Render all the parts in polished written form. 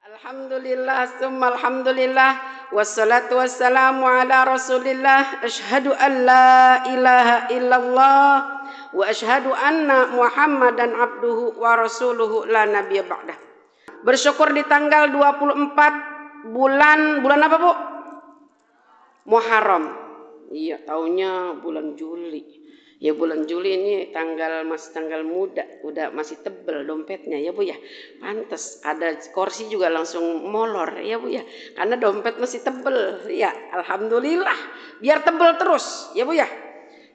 Alhamdulillah, summa alhamdulillah, wassalatu wassalamu ala rasulillah, ashhadu an la ilaha illallah, wa ashhadu anna muhammadan abduhu wa rasuluhu la nabiyya ba'dah. Bersyukur di tanggal 24 bulan apa Bu? Muharram. Iya, taunya bulan Juli. Ya bulan Juli ini masih tanggal muda, udah masih tebel dompetnya ya Bu ya. Pantes ada kursi juga langsung molor ya Bu ya. Karena dompet masih tebel ya. Alhamdulillah. Biar tebel terus ya Bu ya.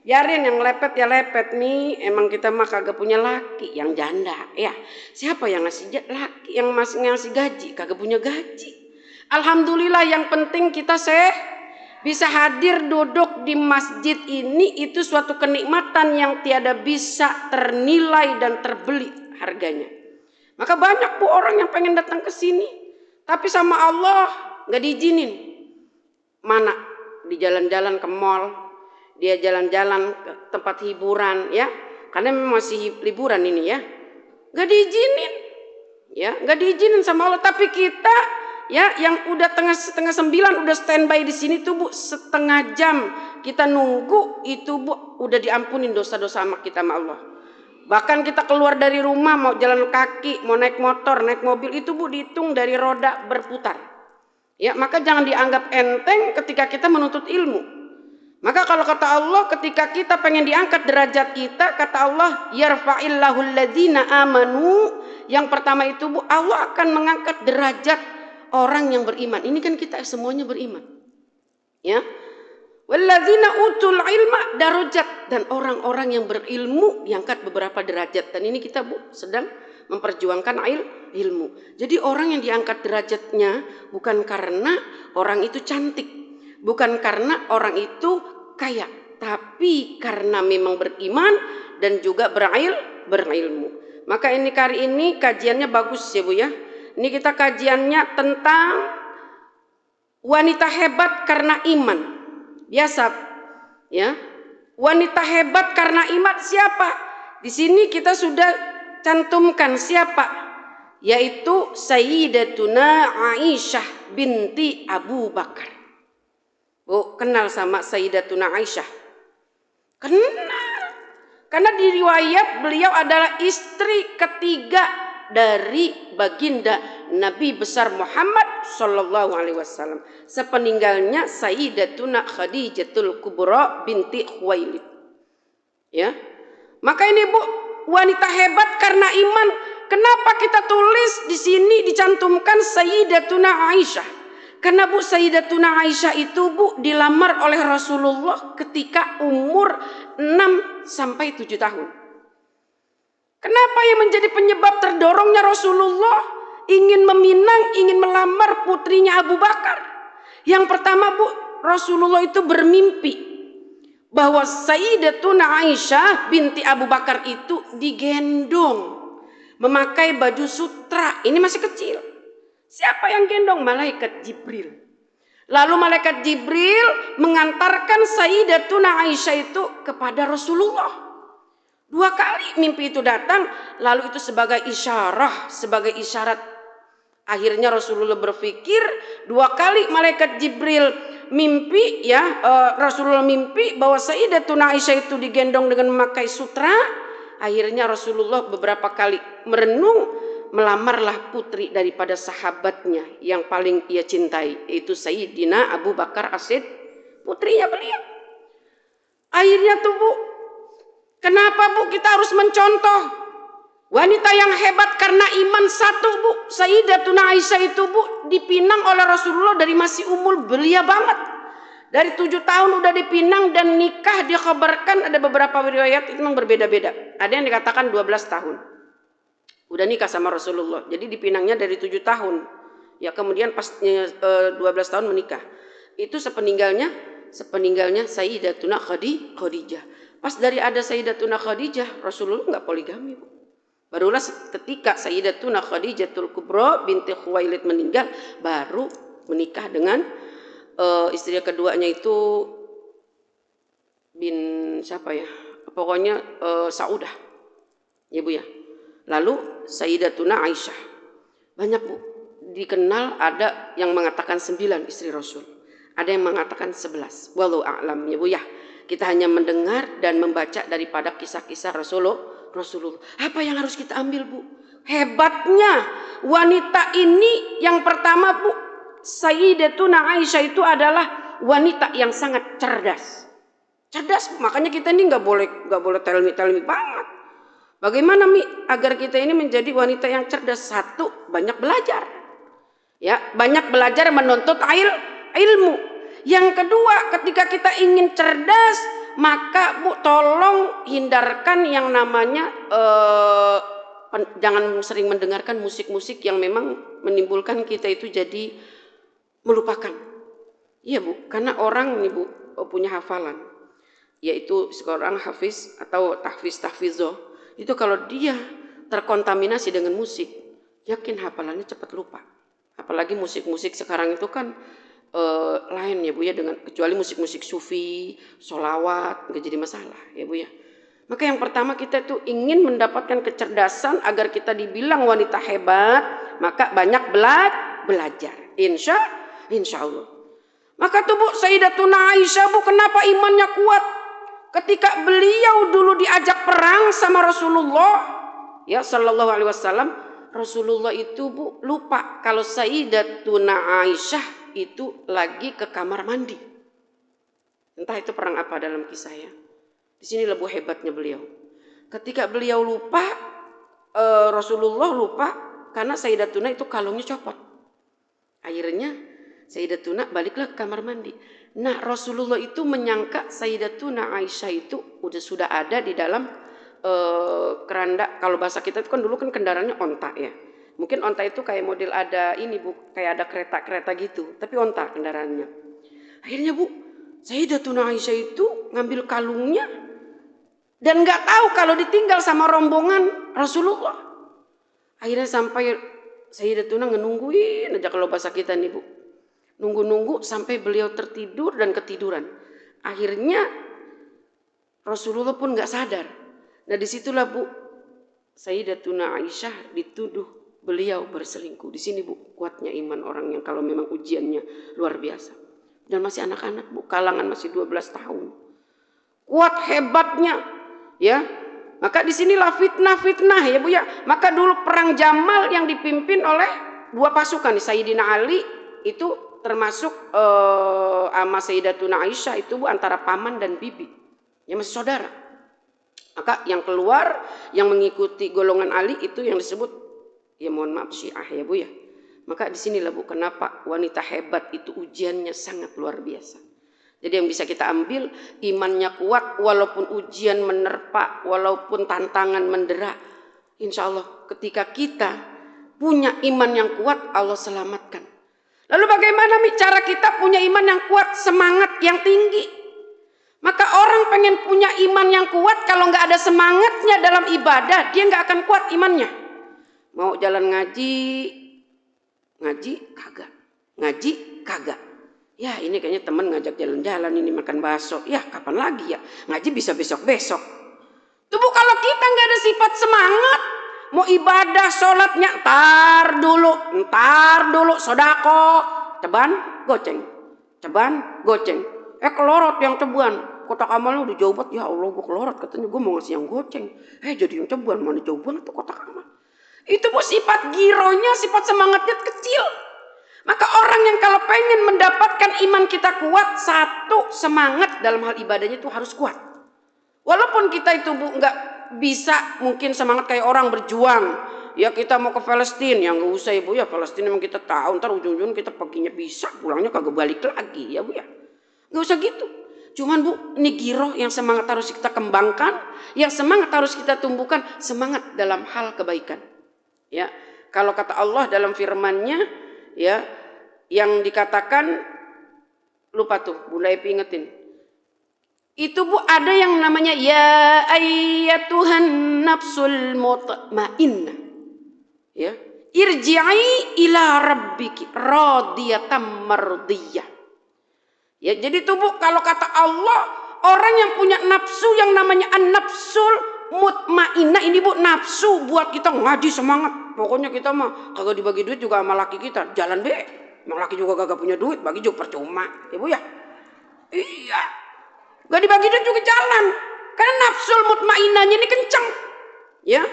Biarin yang lepet ya lepet nih. Emang kita mah kagak punya laki yang janda ya. Siapa yang ngasih laki yang masih ngasih gaji? Kagak punya gaji. Alhamdulillah yang penting kita bisa hadir duduk di masjid ini itu suatu kenikmatan yang tiada bisa ternilai dan terbeli harganya. Maka banyak Bu orang yang pengen datang ke sini, tapi sama Allah nggak diizinin. Mana di jalan-jalan ke mall, dia jalan-jalan ke tempat hiburan ya, karena memang masih liburan ini ya, nggak diizinin, ya nggak diizinin sama Allah. Tapi kita ya, yang udah setengah 9 udah standby di sini tuh Bu, setengah jam kita nunggu itu Bu, udah diampunin dosa-dosa sama kita sama Allah. Bahkan kita keluar dari rumah mau jalan kaki, mau naik motor, naik mobil itu Bu dihitung dari roda berputar. Ya, maka jangan dianggap enteng ketika kita menuntut ilmu. Maka kalau kata Allah ketika kita pengen diangkat derajat kita, kata Allah yarfa'illahu alladzina amanu, yang pertama itu Bu, Allah akan mengangkat derajat orang yang beriman. Ini kan kita semuanya beriman. Ya. Walladzina utul ilma darajat, dan orang-orang yang berilmu diangkat beberapa derajat. Dan ini kita Bu sedang memperjuangkan ilmu. Jadi orang yang diangkat derajatnya bukan karena orang itu cantik, bukan karena orang itu kaya, tapi karena memang beriman dan juga berilmu. Maka ini kali ini kajiannya bagus ya Bu ya. Ini kita kajiannya tentang wanita hebat karena iman. Biasa ya. Wanita hebat karena iman siapa? Di sini kita sudah cantumkan siapa? Yaitu Sayyidatuna Aisyah binti Abu Bakar. Bu, kenal sama Sayyidatuna Aisyah? Kenal. Karena di riwayat beliau adalah istri ketiga dari baginda Nabi besar Muhammad sallallahu alaihi wasallam, sepeninggalnya Sayyidatuna Khadijatul Kubra binti Khuwailid. Ya. Maka ini Bu, wanita hebat karena iman. Kenapa kita tulis di sini dicantumkan Sayyidatuna Aisyah? Karena Bu, Sayyidatuna Aisyah itu Bu dilamar oleh Rasulullah ketika umur 6 sampai 7 tahun. Kenapa yang menjadi penyebab terdorongnya Rasulullah ingin melamar putrinya Abu Bakar? Yang pertama Bu, Rasulullah itu bermimpi bahwa Sayyidatuna Aisyah binti Abu Bakar itu digendong memakai baju sutra. Ini masih kecil. Siapa yang gendong? Malaikat Jibril. Lalu malaikat Jibril mengantarkan Sayyidatuna Aisyah itu kepada Rasulullah. 2 kali mimpi itu datang, lalu itu sebagai isyarat. Akhirnya Rasulullah berpikir, 2 kali malaikat Jibril mimpi ya, Rasulullah mimpi bahwa Sayyidatuna Aisyah itu digendong dengan memakai sutra. Akhirnya Rasulullah beberapa kali merenung, melamarlah putri daripada sahabatnya yang paling ia cintai, yaitu Sayyidina Abu Bakar As-Siddiq, putrinya beliau. Akhirnya tuh Bu, kenapa Bu kita harus mencontoh wanita yang hebat karena iman? Satu Bu, Sayyidatuna Aisyah itu Bu dipinang oleh Rasulullah dari masih umur belia banget. Dari 7 tahun udah dipinang, dan nikah dikabarkan ada beberapa riwayat itu memang berbeda-beda. Ada yang dikatakan 12 tahun. Udah nikah sama Rasulullah. Jadi dipinangnya dari 7 tahun. Ya kemudian pas 12 tahun menikah. Itu sepeninggalnya Sayyidatuna Khadijah. Pas dari ada Sayyidatuna Khadijah, Rasulullah nggak poligami Bu. Barulah ketika Sayyidatuna Khadijatul Kubra binti Khuwailid meninggal, baru menikah dengan istri keduanya itu siapa ya? Pokoknya Saudah. Ya Bu ya. Lalu Sayyidatuna Aisyah. Banyak Bu. dikenal ada yang mengatakan 9 istri Rasul. Ada yang mengatakan 11. Wallahu a'lam ya Bu ya. Kita hanya mendengar dan membaca daripada kisah-kisah Rasulullah. Apa yang harus kita ambil Bu? Hebatnya wanita ini yang pertama Bu, Sayyidatuna Aisyah itu adalah wanita yang sangat cerdas. Cerdas, makanya kita ini nggak boleh tell me banget. Bagaimana agar kita ini menjadi wanita yang cerdas? Satu, banyak belajar. Ya, banyak belajar menuntut ilmu. Yang kedua, ketika kita ingin cerdas, maka Bu tolong hindarkan yang namanya jangan sering mendengarkan musik-musik yang memang menimbulkan kita itu jadi melupakan. Iya Bu, karena orang nih Bu punya hafalan, yaitu seorang hafiz atau tahfizoh, itu kalau dia terkontaminasi dengan musik, yakin hafalannya cepat lupa. Apalagi musik-musik sekarang itu kan lain ya Bu ya, dengan kecuali musik-musik sufi, sholawat, nggak jadi masalah ya Bu ya. Maka yang pertama kita tuh ingin mendapatkan kecerdasan agar kita dibilang wanita hebat, maka banyak belajar. Insya Allah. Maka tuh Bu, Sayyidatuna Aisyah Bu, kenapa imannya kuat? Ketika beliau dulu diajak perang sama Rasulullah, ya Sallallahu Alaihi Wasallam, Rasulullah itu Bu lupa kalau Sayyidatuna Aisyah itu lagi ke kamar mandi. Entah itu perang apa dalam kisahnya. Di sini lebih hebatnya beliau. Ketika beliau lupa, Rasulullah lupa karena Sayyidatuna itu kalungnya copot. Akhirnya Sayyidatuna baliklah ke kamar mandi. Nah, Rasulullah itu menyangka Sayyidatuna Aisyah itu sudah ada di dalam keranda. Kalau bahasa kita itu kan dulu kan kendaraannya onta ya. Mungkin onta itu kayak model ada ini Bu, kayak ada kereta-kereta gitu, tapi onta kendaraannya. Akhirnya Bu, Sayyidatuna Aisyah itu ngambil kalungnya dan nggak tahu kalau ditinggal sama rombongan Rasulullah. Akhirnya sampai Sayyidatuna ngenungguin aja kalau bahasa kita nih Bu. Nunggu-nunggu sampai beliau tertidur dan ketiduran. Akhirnya Rasulullah pun nggak sadar. Nah disitulah Bu, Sayyidatuna Aisyah dituduh beliau berselingkuh. Di sini Bu, kuatnya iman orang yang kalau memang ujiannya luar biasa. Dan masih anak-anak Bu, kalangan masih 12 tahun. Kuat hebatnya, ya. Maka disinilah fitnah ya Bu ya. Maka dulu perang Jamal yang dipimpin oleh dua pasukan, Sayyidina Ali itu termasuk sama Sayyidatuna Aisyah itu Bu, antara paman dan bibi, yang masih saudara. Maka yang keluar, yang mengikuti golongan Ali itu yang disebut, ya mohon maaf, Syiah ya Bu ya. Maka disinilah Bu, kenapa wanita hebat itu ujiannya sangat luar biasa. Jadi yang bisa kita ambil, imannya kuat walaupun ujian menerpa, walaupun tantangan mendera. Insya Allah ketika kita punya iman yang kuat, Allah selamatkan. Lalu bagaimana cara kita punya iman yang kuat, semangat yang tinggi? Maka orang pengen punya iman yang kuat, kalau nggak ada semangatnya dalam ibadah, dia nggak akan kuat imannya. Mau jalan ngaji kagak. Ya ini kayaknya teman ngajak jalan-jalan, ini makan bakso. Ya kapan lagi ya? Ngaji bisa besok-besok. Tuh Bu, kalau kita nggak ada sifat semangat, mau ibadah sholatnya ntar dulu, sodako, ceban goceng. Kelorot yang cebuan. Kotak amalnya udah jauh banget. Ya Allah, gue kelorot. Katanya gue mau ngasih yang goceng. Jadi yang cebuan, mana jauh banget tuh kotak amal. Itu Bu, sifat gironya, sifat semangatnya kecil. Maka orang yang kalau pengen mendapatkan iman kita kuat, satu, semangat dalam hal ibadahnya itu harus kuat. Walaupun kita itu Bu nggak bisa mungkin semangat kayak orang berjuang. Ya kita mau ke Palestina, ya nggak usah ya Bu ya. Palestina memang kita tahu, ntar ujung-ujung kita paginya bisa, pulangnya kagak balik lagi ya Bu ya. Nggak usah gitu. Cuman Bu, ini giroh yang semangat harus kita kembangkan, yang semangat harus kita tumbuhkan, semangat dalam hal kebaikan. Ya, kalau kata Allah dalam firman-Nya, ya, yang dikatakan, lupa tuh, Bunda Epi ingetin. Itu Bu ada yang namanya ya ayyatuhan nafsul mutmainnah. Ya, irji'i ila rabbiki radiyatan mardiyah. Ya, jadi tuh Bu, kalau kata Allah, orang yang punya nafsu yang namanya an-nafsul mutmainnah ini Bu, nafsu buat kita ngaji semangat. pokoknya kita mah kagak dibagi duit juga sama laki kita. Jalan be. Emang laki juga kagak punya duit, bagi juga percuma. Ya Bu ya? Iya. Gak dibagi duit juga jalan. Karena nafsul mutmainnahnya ini kenceng. Ya.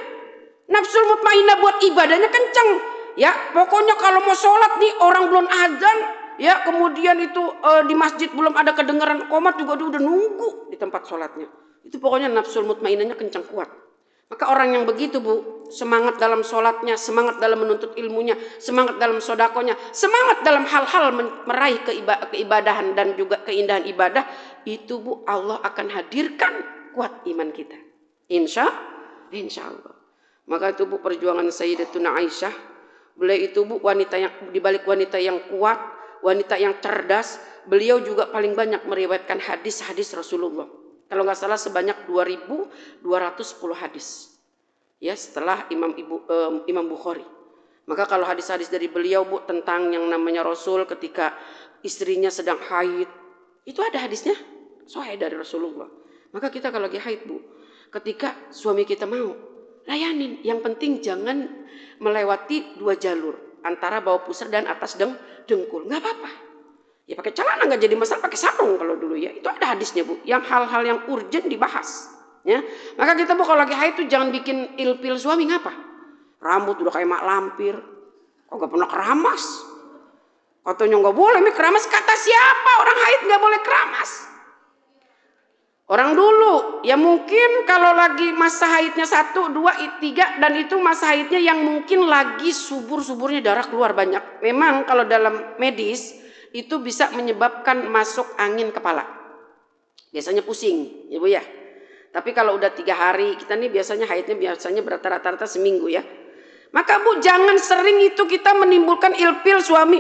Nafsul mutmainnah buat ibadahnya kenceng. Ya, pokoknya kalau mau sholat nih orang belum azan, ya kemudian itu di masjid belum ada kedengaran qomat juga dia udah nunggu di tempat sholatnya. Itu pokoknya nafsul mutmainnahnya kencang kuat. Maka orang yang begitu Bu, semangat dalam sholatnya, semangat dalam menuntut ilmunya, semangat dalam sodakonya, semangat dalam hal-hal meraih keibadahan dan juga keindahan ibadah, itu Bu Allah akan hadirkan kuat iman kita. Insya Allah. Maka itu Bu perjuangan Sayyidatuna Aisyah. Beliau itu Bu wanita yang dibalik wanita yang kuat, wanita yang cerdas, beliau juga paling banyak meriwayatkan hadis-hadis Rasulullah. Kalau nggak salah sebanyak 2.210 hadis. Ya, setelah Imam Bukhari. Maka kalau hadis-hadis dari beliau Bu tentang yang namanya Rasul ketika istrinya sedang haid, itu ada hadisnya sahih dari Rasulullah. Maka kita kalau lagi haid Bu, ketika suami kita mau, layanin. Yang penting jangan melewati dua jalur, antara bawah pusar dan atas dengkul. Nggak apa-apa. Ya pakai celana nggak jadi masalah, pakai sarung kalau dulu ya. Itu ada hadisnya Bu. Yang hal-hal yang urgent dibahas. Ya. Maka kita Bu kalau lagi haid itu jangan bikin ilpil suami. Ngapa? Rambut udah kayak mak lampir. Kok nggak pernah keramas? Katanya nggak boleh keramas. Kata siapa orang haid nggak boleh keramas? Orang dulu ya mungkin kalau lagi masa haidnya 1, 2, 3 dan itu masa haidnya yang mungkin lagi subur-suburnya darah keluar banyak. Memang kalau dalam medis itu bisa menyebabkan masuk angin kepala. Biasanya pusing, ya Bu ya. Tapi kalau udah 3 hari, kita nih biasanya haidnya biasanya rata-rata seminggu ya. Maka Bu jangan sering itu kita menimbulkan ilpil suami.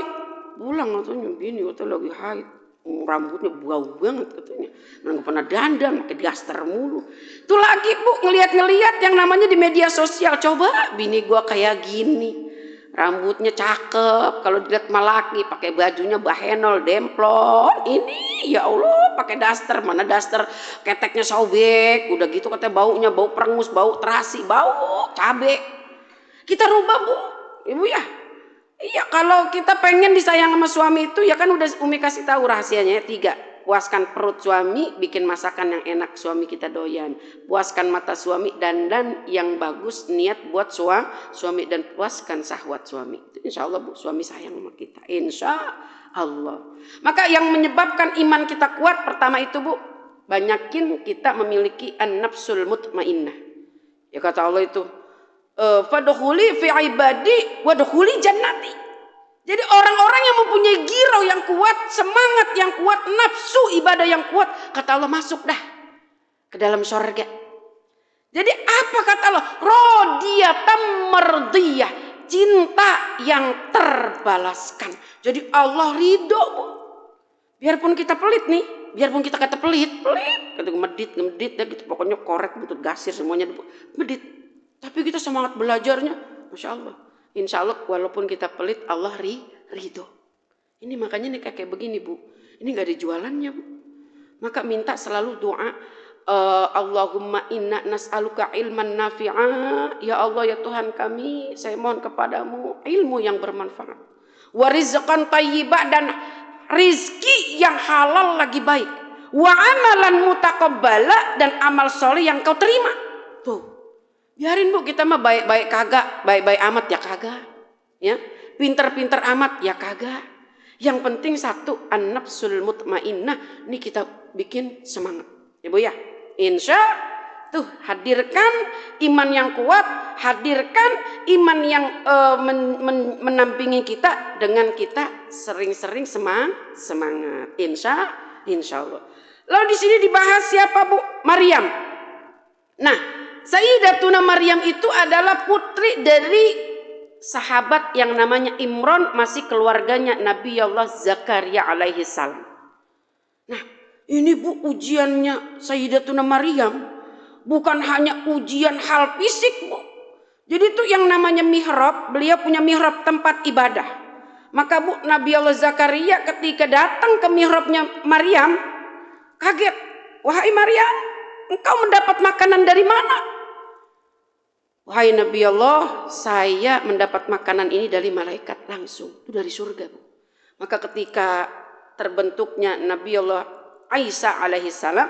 Pulang katanya gini, katanya lagi haid. Rambutnya bau banget katanya. Nggak pernah dandan, pakai daster mulu. Itu lagi Bu ngeliat yang namanya di media sosial. Coba bini gua kayak gini. Rambutnya cakep, kalau dilihat malaki pakai bajunya bahenol demplon. Ini ya Allah pakai daster, mana daster keteknya sobek, udah gitu katanya baunya bau perengus, bau terasi, bau cabe. Kita rubah Bu, Ibu ya. Iya kalau kita pengen disayang sama suami itu ya kan udah Umi kasih tahu rahasianya 3. Puaskan perut suami, bikin masakan yang enak suami kita doyan. Puaskan mata suami, dandan yang bagus, niat buat suami dan puaskan syahwat suami. Insya Allah Bu, suami sayang sama kita. Insya Allah. Maka yang menyebabkan iman kita kuat pertama itu Bu, banyakin kita memiliki an-nafsul mutmainnah. Ya kata Allah itu, fadkhuli fi ibadi wadkhuli jannati. Jadi orang-orang yang mempunyai girau yang kuat, semangat yang kuat, nafsu ibadah yang kuat, kata Allah masuk dah ke dalam surga. Jadi apa kata Allah? Radiyatan mardiyah, cinta yang terbalaskan. Jadi Allah ridho Bu. Biarpun kita pelit nih, biarpun kita kata pelit, kata medit dah gitu, pokoknya korek butuh gasir semuanya medit. Tapi kita semangat belajarnya, Masya Allah. Insya Allah walaupun kita pelit Allah ridho. Ini makanya nih kayak begini Bu. Ini gak ada jualannya Bu. Maka minta selalu doa. Allahumma inna nas'aluka ilman nafi'a. Ya Allah ya Tuhan kami. Saya mohon kepadamu ilmu yang bermanfaat. Wa rizqan tayyibah dan rizki yang halal lagi baik. Wa amalan mutaqabbala dan amal soleh yang kau terima. Tuh. Biarin Bu kita mah baik-baik kagak, baik-baik amat ya kagak. Ya, pinter-pinter amat ya kagak. Yang penting satu an-nafsul mutmainnah ini kita bikin semangat. Ya Bu ya. Insya tuh hadirkan iman yang kuat, hadirkan iman yang menampingi kita dengan kita sering-sering semangat. Insya Allah. Lalu di sini dibahas siapa Bu? Maryam. Nah, Sayyidatuna Maryam itu adalah putri dari sahabat yang namanya Imran, masih keluarganya Nabi Allah Zakaria alaihi salam. Nah, ini Bu ujiannya Sayyidatuna Maryam bukan hanya ujian hal fisik Bu. Jadi itu yang namanya mihrab, beliau punya mihrab tempat ibadah. Maka Bu Nabi Allah Zakaria ketika datang ke mihrabnya Maryam kaget. Wahai Maryam, engkau mendapat makanan dari mana? Wahai Nabi Allah, saya mendapat makanan ini dari malaikat langsung, itu dari surga, Bu. Maka ketika terbentuknya Nabi Allah Isa alaihi salam,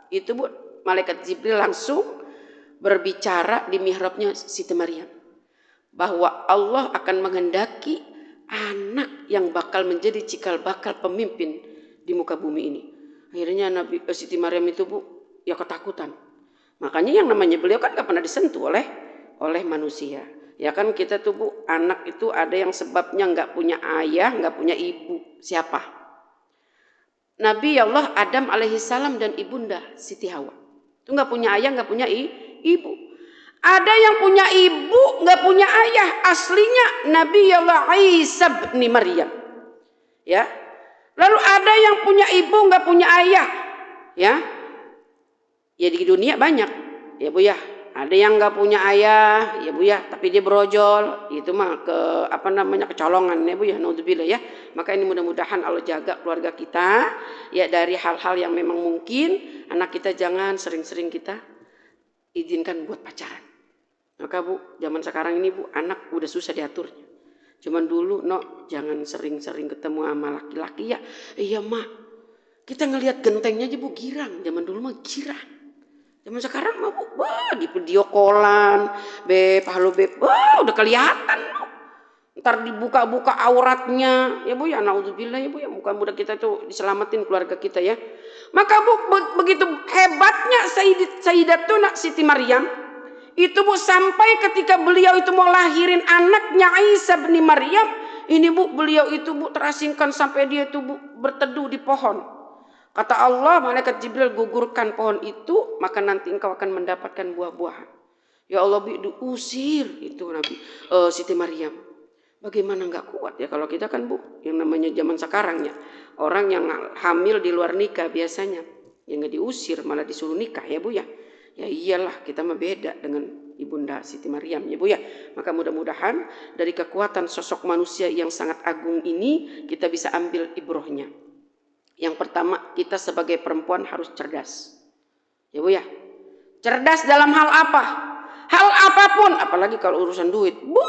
itu Bu, malaikat Jibril langsung berbicara di mihrabnya Siti Maryam bahwa Allah akan menghendaki anak yang bakal menjadi cikal bakal pemimpin di muka bumi ini. Akhirnya Siti Maryam itu Bu ya ketakutan. Makanya yang namanya beliau kan gak pernah disentuh oleh manusia. Ya kan kita tuh Bu, anak itu ada yang sebabnya nggak punya ayah, nggak punya ibu. Siapa? Nabi Allah Adam alaihissalam dan ibunda Siti Hawa. Itu nggak punya ayah, nggak punya ibu. Ada yang punya ibu, nggak punya ayah. Aslinya Nabi Allah Isa bin Maryam. Ya. Lalu ada yang punya ibu, nggak punya ayah. Ya. Ya di dunia banyak. Ya Bu ya. Ada yang nggak punya ayah, ya Bu ya, tapi dia brojol, itu mah kecolongan ya Bu ya, naudzubillah ya. Maka ini mudah-mudahan Allah jaga keluarga kita ya dari hal-hal yang memang mungkin anak kita jangan sering-sering kita izinkan buat pacaran. Maka Bu, zaman sekarang ini Bu, anak udah susah diaturnya. Cuman dulu jangan sering-sering ketemu sama laki-laki ya. Iya mak, kita ngelihat gentengnya aja Bu girang, zaman dulu mah girang. Zaman sekarang mah Bu, di video callan, beb, halo beb, udah kelihatan. Ntar dibuka-buka auratnya, ya Bu ya, naudzubillah ya Bu ya, mudah-mudahan kita tuh diselamatin keluarga kita ya. Maka Bu, begitu hebatnya Sayyidatuna Siti Maryam, itu Bu sampai ketika beliau itu mau lahirin anaknya Isa bin Maryam, ini Bu, beliau itu Bu terasingkan sampai dia itu Bu berteduh di pohon. Kata Allah, malaikat Jibril gugurkan pohon itu, maka nanti engkau akan mendapatkan buah-buahan. Ya Allah, diusir itu Nabi Siti Maryam. Bagaimana nggak kuat ya kalau kita kan Bu, yang namanya zaman sekarang ya, orang yang hamil di luar nikah biasanya, yang nggak diusir malah disuruh nikah ya Bu ya. Ya iyalah, kita mah beda dengan ibunda Siti Maryam ya Bu ya. Maka mudah-mudahan dari kekuatan sosok manusia yang sangat agung ini kita bisa ambil ibrohnya. Yang pertama, kita sebagai perempuan harus cerdas. Ya Bu ya. Cerdas dalam hal apa? Hal apapun, apalagi kalau urusan duit. Bu,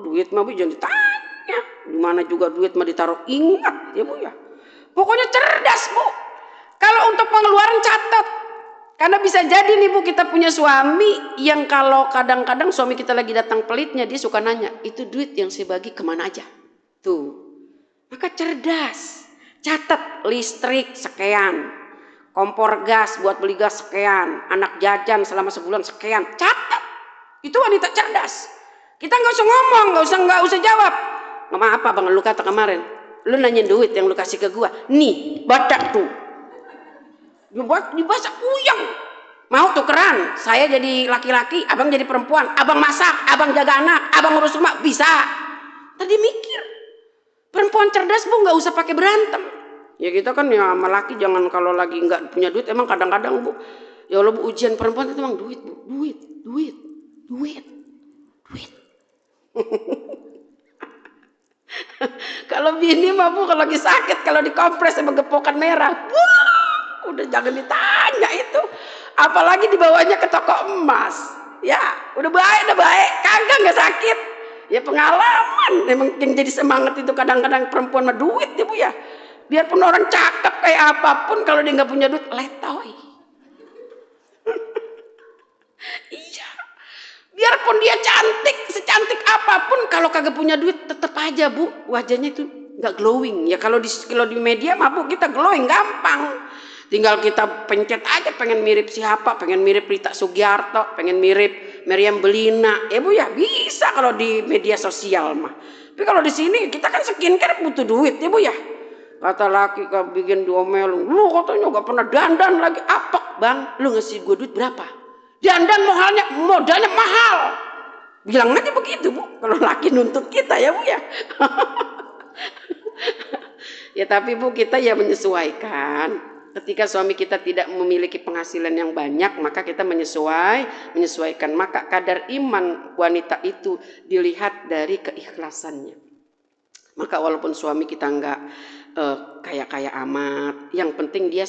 duit mah Bu jangan ditanya. Dimana juga duit mah ditaruh, ingat ya Bu ya. Pokoknya cerdas Bu. Kalau untuk pengeluaran catat. Karena bisa jadi nih Bu, kita punya suami yang kalau kadang-kadang suami kita lagi datang pelitnya, dia suka nanya, itu duit yang saya bagi kemana aja? Tuh. Maka cerdas. Catat listrik sekian, kompor gas buat beli gas sekian, anak jajan selama sebulan sekian. Catat. Itu wanita cerdas. Kita nggak usah ngomong, nggak usah jawab. Ngomong apa Bang? Lu kata kemarin, lu nanyain duit yang lu kasih ke gua. Nih, baca tuh. Dibaca uyang. Mau tukeran? Saya jadi laki-laki, abang jadi perempuan. Abang masak, abang jaga anak, abang ngurus rumah, bisa. Tadi mikir. Perempuan cerdas Bu nggak usah pakai berantem. Ya kita kan ya sama laki jangan kalau lagi nggak punya duit, emang kadang-kadang Bu. Ya Allah Bu, ujian perempuan itu emang duit Bu. Duit. Kalau bini mah Bu kalau lagi sakit, kalau dikompres sama gepokan merah. Wah, udah jangan ditanya itu. Apalagi dibawanya ke toko emas. Ya, udah baik, kagak nggak sakit. Ya pengalaman, memang yang jadi semangat itu kadang-kadang perempuan mah duit ya Bu ya. Biarpun orang cakep kayak apapun, kalau dia nggak punya duit, letoy. Iya. Biarpun dia cantik, secantik apapun, kalau kagak punya duit, tetap aja Bu, wajahnya itu nggak glowing. Ya kalau di media mah Bu, kita glowing gampang. Tinggal kita pencet aja, pengen mirip siapa, pengen mirip Rita Sugiarto, pengen mirip Meriam Belina, ya Bu ya bisa kalau di media sosial mah. Tapi kalau di sini kita kan skincare butuh duit ya Bu ya. Kata laki kalau bikin diomel, lu katanya nggak pernah dandan lagi, apa Bang? Lu ngasih gue duit berapa? Dandan modalnya mahal. Bilang aja begitu Bu, kalau laki nuntut kita ya Bu ya. Ya tapi Bu, kita ya menyesuaikan. Ketika suami kita tidak memiliki penghasilan yang banyak, maka kita menyesuaikan. Maka kadar iman wanita itu dilihat dari keikhlasannya. Maka walaupun suami kita enggak kaya-kaya amat, yang penting dia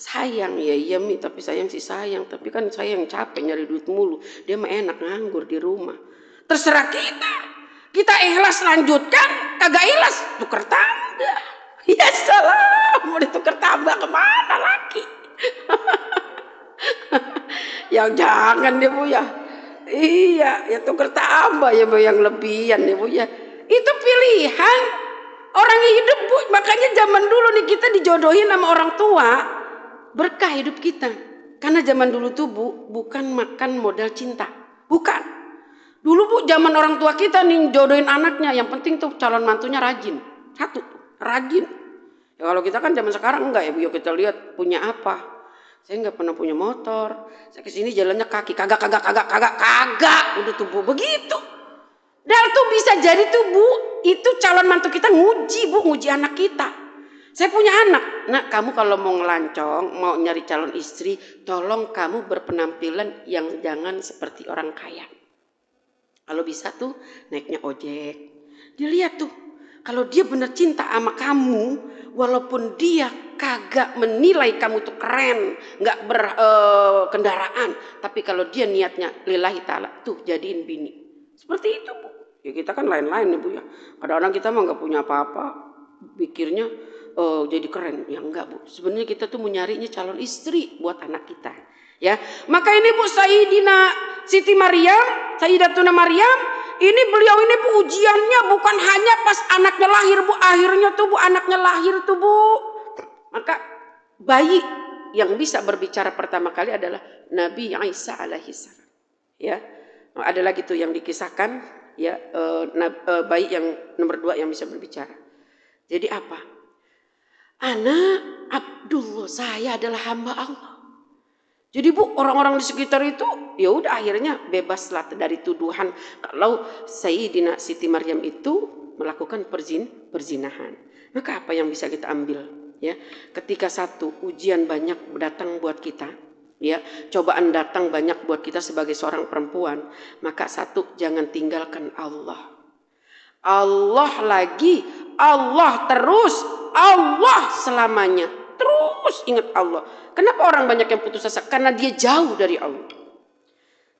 Sayang, ya iya Mi, tapi sayang sih sayang. Tapi kan saya yang capek nyari duit mulu. Dia mah enak nganggur di rumah. Terserah kita. Kita ikhlas lanjutkan, kagak ikhlas tuker tambah. Ya salah, mau ditukar tambah kemana lagi? Yang jangan deh Bu ya. Iya, ya tuker tambah ya Bu, yang lebihan ya Bu ya. Itu pilihan orang hidup Bu. Makanya zaman dulu nih kita dijodohin sama orang tua, berkah hidup kita. Karena zaman dulu tuh Bu, bukan makan modal cinta, bukan. Dulu Bu, zaman orang tua kita nih jodohin anaknya, yang penting tuh calon mantunya rajin. Satu, rajin. Ya kalau kita kan zaman sekarang enggak ya Bu, ya kita lihat punya apa. Saya nggak pernah punya motor. Saya kesini jalannya kaki, kagak. Udah tuh Bu, begitu. Dan tuh bisa jadi tuh Bu, itu calon mantu kita nguji Bu, nguji anak kita. Saya punya anak. Nah, kamu kalau mau ngelancong, mau nyari calon istri, tolong kamu berpenampilan yang jangan seperti orang kaya. Kalau bisa tuh naiknya ojek. Dilihat tuh, kalau dia bener cinta sama kamu, walaupun dia kagak menilai kamu tuh keren, nggak berkendaraan, tapi kalau dia niatnya lillahi ta'ala, tuh jadiin bini. Seperti itu Bu. Ya kita kan lain-lain ya Bu ya. Kadang-kadang kita mah nggak punya apa-apa, pikirnya jadi keren. Ya enggak Bu. Sebenarnya kita tuh mau nyarinya calon istri buat anak kita. Ya, maka ini Bu Sayyidina Siti Maryam, Sayyidatuna Maryam, ini beliau ini Bu ujiannya bukan hanya pas anaknya lahir Bu, akhirnya tuh Bu anaknya lahir tuh Bu. Maka bayi yang bisa berbicara pertama kali adalah Nabi Isa alaihi salam. Ya, ada lagi tuh yang dikisahkan ya bayi yang nomor 2 yang bisa berbicara. Jadi apa? Anak Abdullah, saya adalah hamba Allah. Jadi Bu, orang-orang di sekitar itu ya udah akhirnya bebaslah dari tuduhan kalau Sayyidina Siti Maryam itu melakukan perzinahan. Maka apa yang bisa kita ambil ya? Ketika satu ujian banyak datang buat kita, ya, cobaan datang banyak buat kita sebagai seorang perempuan, maka satu jangan tinggalkan Allah. Allah lagi, Allah terus, Allah selamanya. Terus ingat Allah. Kenapa orang banyak yang putus asa? Karena dia jauh dari Allah.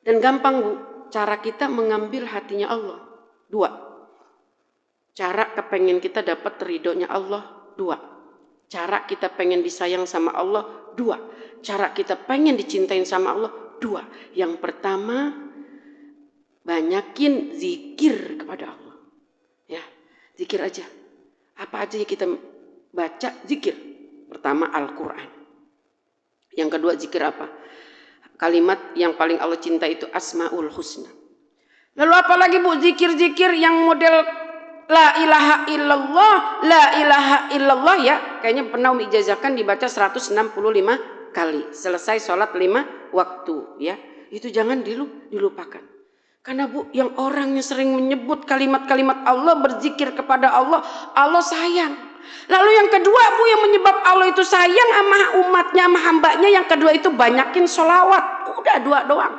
Dan gampang Bu, cara kita mengambil hatinya Allah. 2. Cara kepengen kita dapat ridhonya Allah. 2. Cara kita pengen disayang sama Allah. 2. Cara kita pengen dicintain sama Allah. 2. Yang pertama, banyakin zikir kepada Allah. Ya, zikir aja. Apa aja yang kita baca, zikir. Pertama Al-Quran. Yang kedua zikir apa? Kalimat yang paling Allah cinta itu Asmaul Husna. Lalu apalagi Bu, zikir-zikir yang model La ilaha illallah, la ilaha illallah ya. Kayaknya pernah ijazahkan dibaca 165 kali. Selesai sholat 5 waktu ya. Itu jangan dilupakan. Karena Bu, yang orangnya sering menyebut kalimat-kalimat Allah, berzikir kepada Allah, Allah sayang. Lalu yang kedua Bu, yang menyebab Allah itu sayang sama umatnya, sama hambanya, yang kedua itu banyakin sholawat. Udah 2 doang.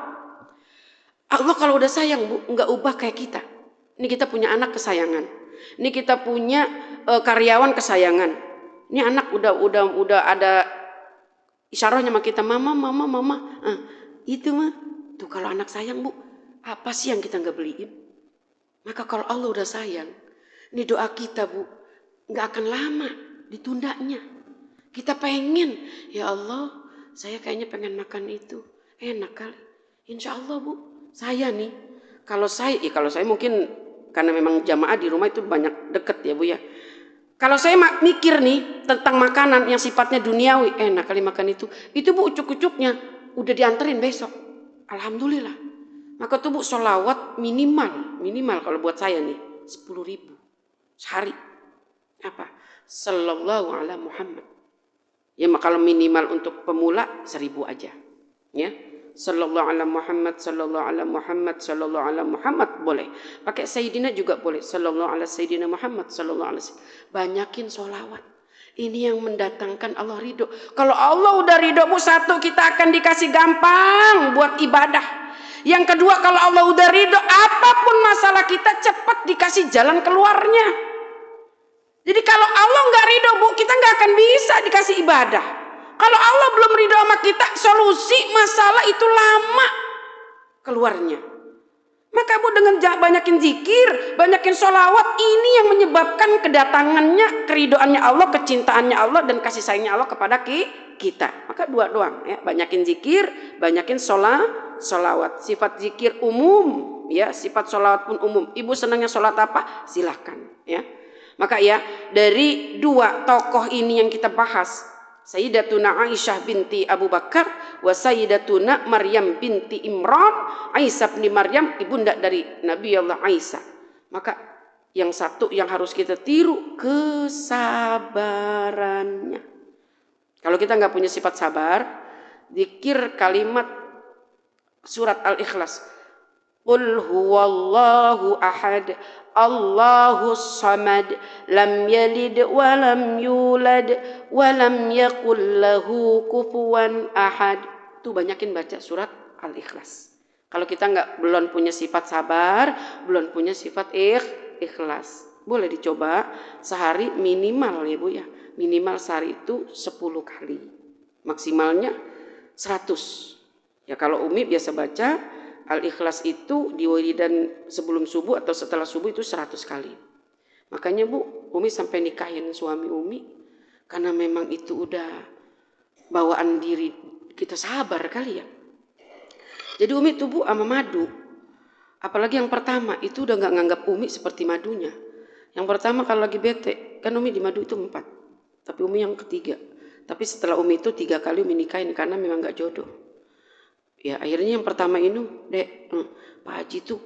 Allah kalau udah sayang Bu, nggak ubah kayak kita. Ini kita punya anak kesayangan. Ini kita punya karyawan kesayangan. Ini anak udah ada isyarahnya sama kita, mama. Itu mah tuh kalau anak sayang Bu, apa sih yang kita nggak beliin? Maka kalau Allah udah sayang, ini doa kita Bu, nggak akan lama ditundanya. Kita pengen, ya Allah, saya kayaknya pengen makan itu, enak kali. Insya Allah Bu, saya nih, kalau saya mungkin karena memang jamaah di rumah itu banyak deket ya Bu ya. Kalau saya mikir nih tentang makanan yang sifatnya duniawi, enak kali makan itu Bu ucuk-ucuknya udah dianterin besok. Alhamdulillah. Maka tuh Bu sholawat minimal kalau buat saya nih 10.000 sehari. Apa? Sallallahu ala Muhammad. Ya kalau minimal untuk pemula 1.000 aja. Ya. Sallallahu ala Muhammad, sallallahu ala Muhammad, sallallahu ala Muhammad boleh. Pakai Sayyidina juga boleh. Sallallahu ala Sayyidina Muhammad, sallallahu ala banyakin sholawat. Ini yang mendatangkan Allah ridho. Kalau Allah udah ridho Bu, satu kita akan dikasih gampang buat ibadah. Yang kedua, kalau Allah udah ridho, apapun masalah kita cepat dikasih jalan keluarnya. Jadi kalau Allah nggak ridho Bu, kita nggak akan bisa dikasih ibadah. Kalau Allah belum ridho sama kita, solusi masalah itu lama keluarnya. Maka Bu dengan banyakin zikir, banyakin sholawat, ini yang menyebabkan kedatangannya, keridoannya Allah, kecintaannya Allah, dan kasih sayangnya Allah kepada kita. Maka dua doang ya, banyakin zikir, banyakin sholawat. Sifat zikir umum ya, sifat sholawat pun umum. Ibu senangnya sholat apa? Silahkan ya. Maka ya, dari dua tokoh ini yang kita bahas, Sayyidatuna Aisyah binti Abu Bakar wa Sayyidatuna Maryam binti Imran, Aisyah bin Maryam ibunda dari Nabi Allah Aisyah. Maka yang satu yang harus kita tiru, kesabarannya. Kalau kita nggak punya sifat sabar, zikir kalimat surat Al-Ikhlas, Qul huwallahu ahad, Allahus samad, lam yalid wa lam yulad wa lam yakul lahu kufuwan ahad. Tuh banyakin baca surat Al-Ikhlas. Kalau kita belum punya sifat sabar, belum punya sifat ikhlas, boleh dicoba sehari minimal ya Bu ya. Minimal sehari itu 10 kali. Maksimalnya 100. Ya kalau Umi biasa baca Al-Ikhlas itu di wiridan sebelum subuh atau setelah subuh itu 100 kali. Makanya Bu, Umi sampai nikahin suami Umi karena memang itu udah bawaan diri kita, sabar kali ya. Jadi Umi tuh Bu sama madu, apalagi yang pertama itu udah nggak nganggap Umi seperti madunya. Yang pertama kalau lagi bete, kan Umi di madu itu 4, tapi Umi yang ketiga. Tapi setelah Umi itu 3 kali Umi nikahin karena memang nggak jodoh. Ya akhirnya yang pertama ini, Dek, Pak Haji tuh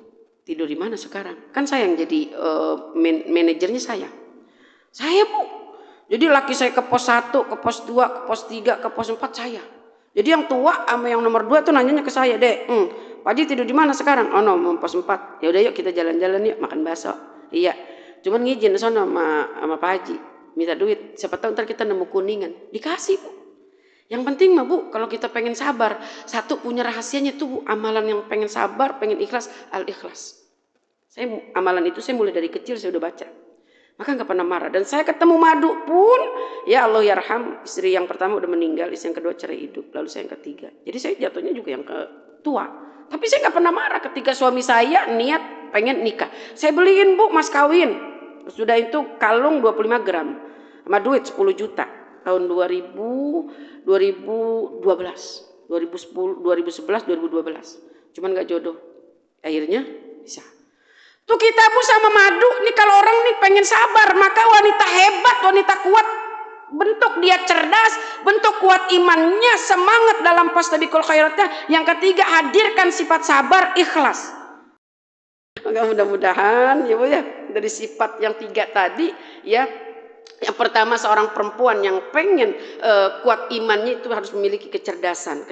tidur di mana sekarang? Kan saya yang jadi manajernya saya Bu. Jadi laki saya ke pos 1, ke pos 2, ke pos 3, ke pos 4 saya. Jadi yang tua sama yang nomor 2 tuh nanyanya ke saya, Dek, Pak Haji tidur di mana sekarang? Oh no, mau pos 4. Ya udah yuk kita jalan-jalan yuk makan bakso. Iya, cuman ngizin sono sama Pak Haji, minta duit. Siapa tahu ntar kita nemu kuningan, dikasih Bu. Yang penting mah Bu, kalau kita pengen sabar, satu punya rahasianya tuh Bu, amalan yang pengen sabar, pengen ikhlas, Al-Ikhlas. Amalan itu saya mulai dari kecil saya udah baca. Maka nggak pernah marah. Dan saya ketemu madu pun, ya Allah yarham, istri yang pertama udah meninggal, istri yang kedua cerai hidup, lalu saya yang ketiga. Jadi saya jatuhnya juga yang ketua. Tapi saya nggak pernah marah ketika suami saya niat pengen nikah. Saya beliin Bu mas kawin. Sudah itu kalung 25 gram sama duit 10 juta. Tahun 2012, 2011, 2012. Cuman gak jodoh. Akhirnya bisa. Tuh kita Bu sama madu, nih kalau orang nih pengen sabar, maka wanita hebat, wanita kuat. Bentuk dia cerdas, bentuk kuat imannya, semangat dalam fastabiqul khairatnya. Yang ketiga, hadirkan sifat sabar, ikhlas. Maka mudah-mudahan ya Bu ya, dari sifat yang 3 tadi ya. Yang pertama, seorang perempuan yang pengen kuat imannya itu harus memiliki kecerdasan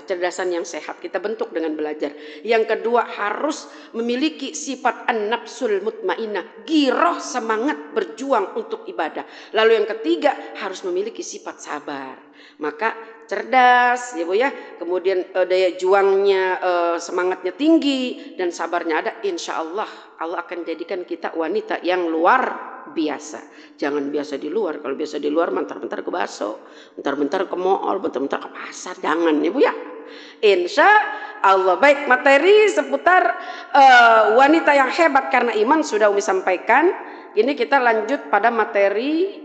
yang sehat. Kita bentuk dengan belajar. Yang kedua, harus memiliki sifat an-nafsul mutmainnah, giroh, semangat berjuang untuk ibadah. Lalu yang ketiga, harus memiliki sifat sabar. Maka cerdas ya Bu ya, kemudian daya juangnya, semangatnya tinggi, dan sabarnya ada. Insya Allah Allah akan jadikan kita wanita yang luar biasa. Jangan biasa di luar. Kalau biasa di luar bentar-bentar ke bakso, bentar-bentar ke mall, bentar-bentar ke pasar. Jangan ya Bu ya. Insya Allah. Baik, materi seputar wanita yang hebat karena iman sudah Umi sampaikan. Ini kita lanjut pada materi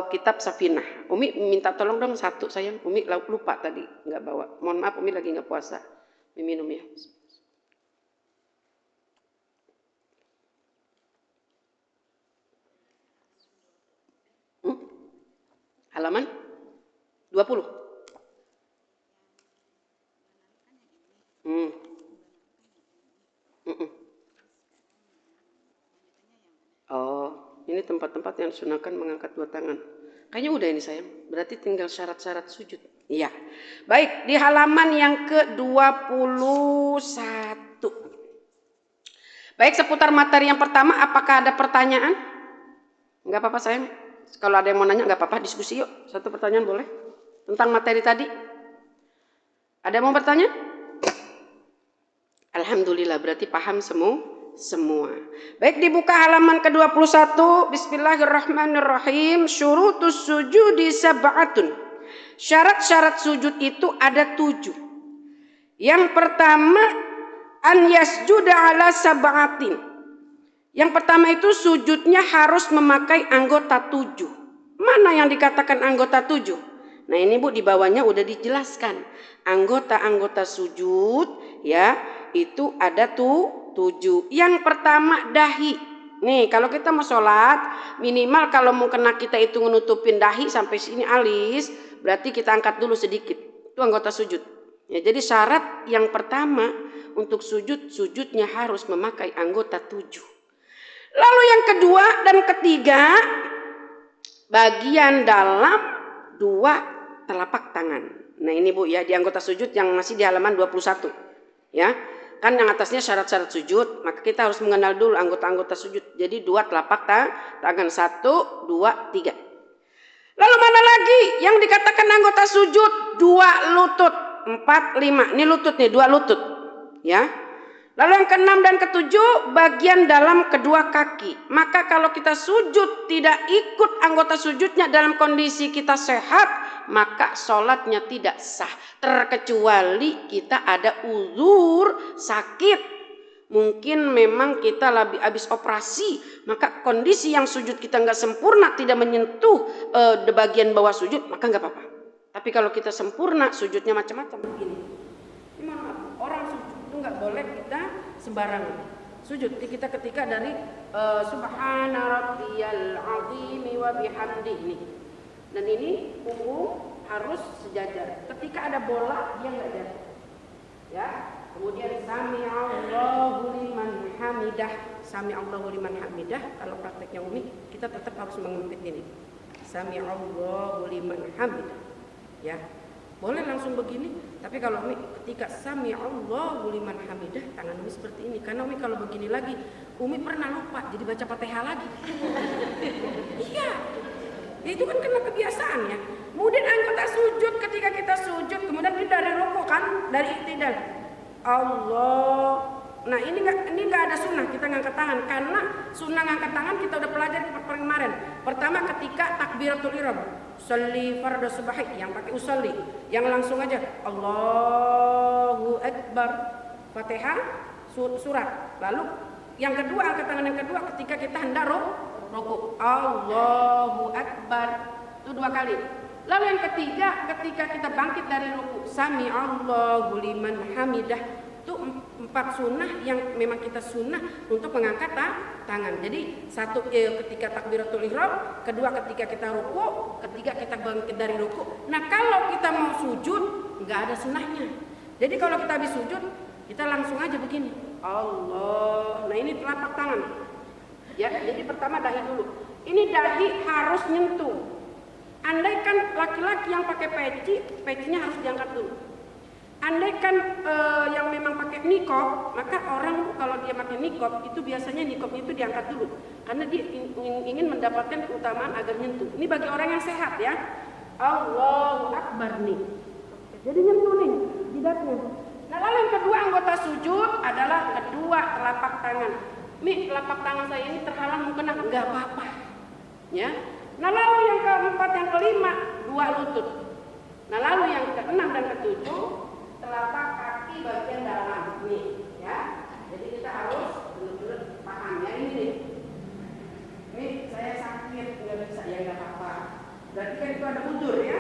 kitab Safinah. Umi minta tolong dong satu sayang. Umi lupa tadi nggak bawa. Mohon maaf Umi lagi nggak puasa. Umi minum ya. Halaman 20. Oh, ini tempat-tempat yang disunahkan mengangkat 2 tangan. Kayaknya udah ini sayang. Berarti tinggal syarat-syarat sujud. Iya. Baik, di halaman yang ke-21. Baik, seputar materi yang pertama, apakah ada pertanyaan? Enggak apa-apa sayang. Kalau ada yang mau nanya nggak apa-apa, diskusi yuk. 1 pertanyaan boleh? Tentang materi tadi. Ada yang mau bertanya? Alhamdulillah, berarti paham semua. Baik, dibuka halaman ke-21. Bismillahirrahmanirrahim. Syurutus sujudi sab'atun. Syarat-syarat sujud itu ada 7. Yang pertama, an yasjuda ala sab'atin. Yang pertama itu sujudnya harus memakai anggota 7. Mana yang dikatakan anggota 7? Nah ini Bu, di bawahnya udah dijelaskan. Anggota-anggota sujud ya itu ada 7. Yang pertama dahi. Nih kalau kita mau sholat, minimal kalau mau kena kita itu nutupin dahi sampai sini alis, berarti kita angkat dulu sedikit. Itu anggota sujud. Ya, jadi syarat yang pertama untuk sujudnya harus memakai anggota 7. Lalu yang kedua dan ketiga, bagian dalam 2 telapak tangan. Nah ini Bu ya, di anggota sujud yang masih di halaman 21. Ya. Kan yang atasnya syarat-syarat sujud, maka kita harus mengenal dulu anggota-anggota sujud. Jadi 2 telapak tangan, 1, 2, 3. Lalu mana lagi yang dikatakan anggota sujud? 2 lutut, 4, 5. Ini lutut nih, 2 lutut. Ya. Lalu yang ke-6 dan ke-7 bagian dalam kedua kaki. Maka kalau kita sujud tidak ikut anggota sujudnya dalam kondisi kita sehat, maka sholatnya tidak sah. Terkecuali kita ada uzur sakit. Mungkin memang kita habis operasi, maka kondisi yang sujud kita nggak sempurna, tidak menyentuh di bagian bawah sujud, maka nggak apa-apa. Tapi kalau kita sempurna, sujudnya macam-macam begini. Orang sujud itu nggak boleh kita sembarangan. Sujud kita ketika dari subhana rabbiyal azim wa bihamdihi. Dan ini punggung harus sejajar. Ketika ada bola dia nggak jatuh. Ya. Kemudian sami Allahu liman hamidah. Sami Allahu liman hamidah. Kalau prakteknya Umi kita tetap harus mengempit ini. Sami Allahu liman hamidah. Ya. Boleh langsung begini, tapi kalau Umi ketika sami Allahu liman hamidah, tangan Umi seperti ini. Karena Umi kalau begini lagi, Umi pernah lupa jadi baca Fatihah lagi. Iya. Ya itu kan karena kebiasaan ya. Kemudian anggota sujud, ketika kita sujud, kemudian kita dari rukuk kan, dari i'tidal. Allah. Nah ini nggak ada sunnah kita ngangkat tangan, karena sunnah ngangkat tangan kita udah pelajari kemarin. Pertama ketika takbiratul ihram, sholli fardhu subhi yang pakai usolli, yang langsung aja Allahu Akbar, Fatihah, surat. Lalu yang kedua angkat tangan yang kedua ketika kita hendak rukuk, Allahu Akbar, itu 2 kali. Lalu yang ketiga ketika kita bangkit dari rukuk, sami Allahu liman hamidah. Itu 4 sunnah yang memang kita sunnah untuk mengangkat tangan. Jadi satu ketika takbiratul ihram, kedua ketika kita ruku, ketiga kita bangkit dari ruku. Nah kalau kita mau sujud nggak ada sunnahnya. Jadi kalau kita habis sujud kita langsung aja begini, Allah. Nah ini telapak tangan. Ya, jadi pertama dahi dulu. Ini dahi harus nyentuh. Andaikan laki-laki yang pakai peci, pecinya harus diangkat dulu. Andaikan yang memang pakai nikob, maka orang kalau dia pakai nikob itu biasanya nikobnya itu diangkat dulu, karena dia ingin mendapatkan keutamaan agar nyentuh. Ini bagi orang yang sehat ya. Allahu Akbar nih. Jadi nyentuh nih jidatnya. Nah lalu yang kedua anggota sujud adalah kedua telapak tangan. Nih telapak tangan saya ini terhalang mungkin nggak apa-apa. Ya. Nah lalu yang keempat yang kelima 2 lutut. Nah lalu yang ke-6 dan ke-7 telapak kaki bagian dalam nih ya. Jadi kita harus benar-benar paham ya ini nih. Nih saya sakit nggak bisa ya nggak apa-apa. Berarti kan itu ada udur ya.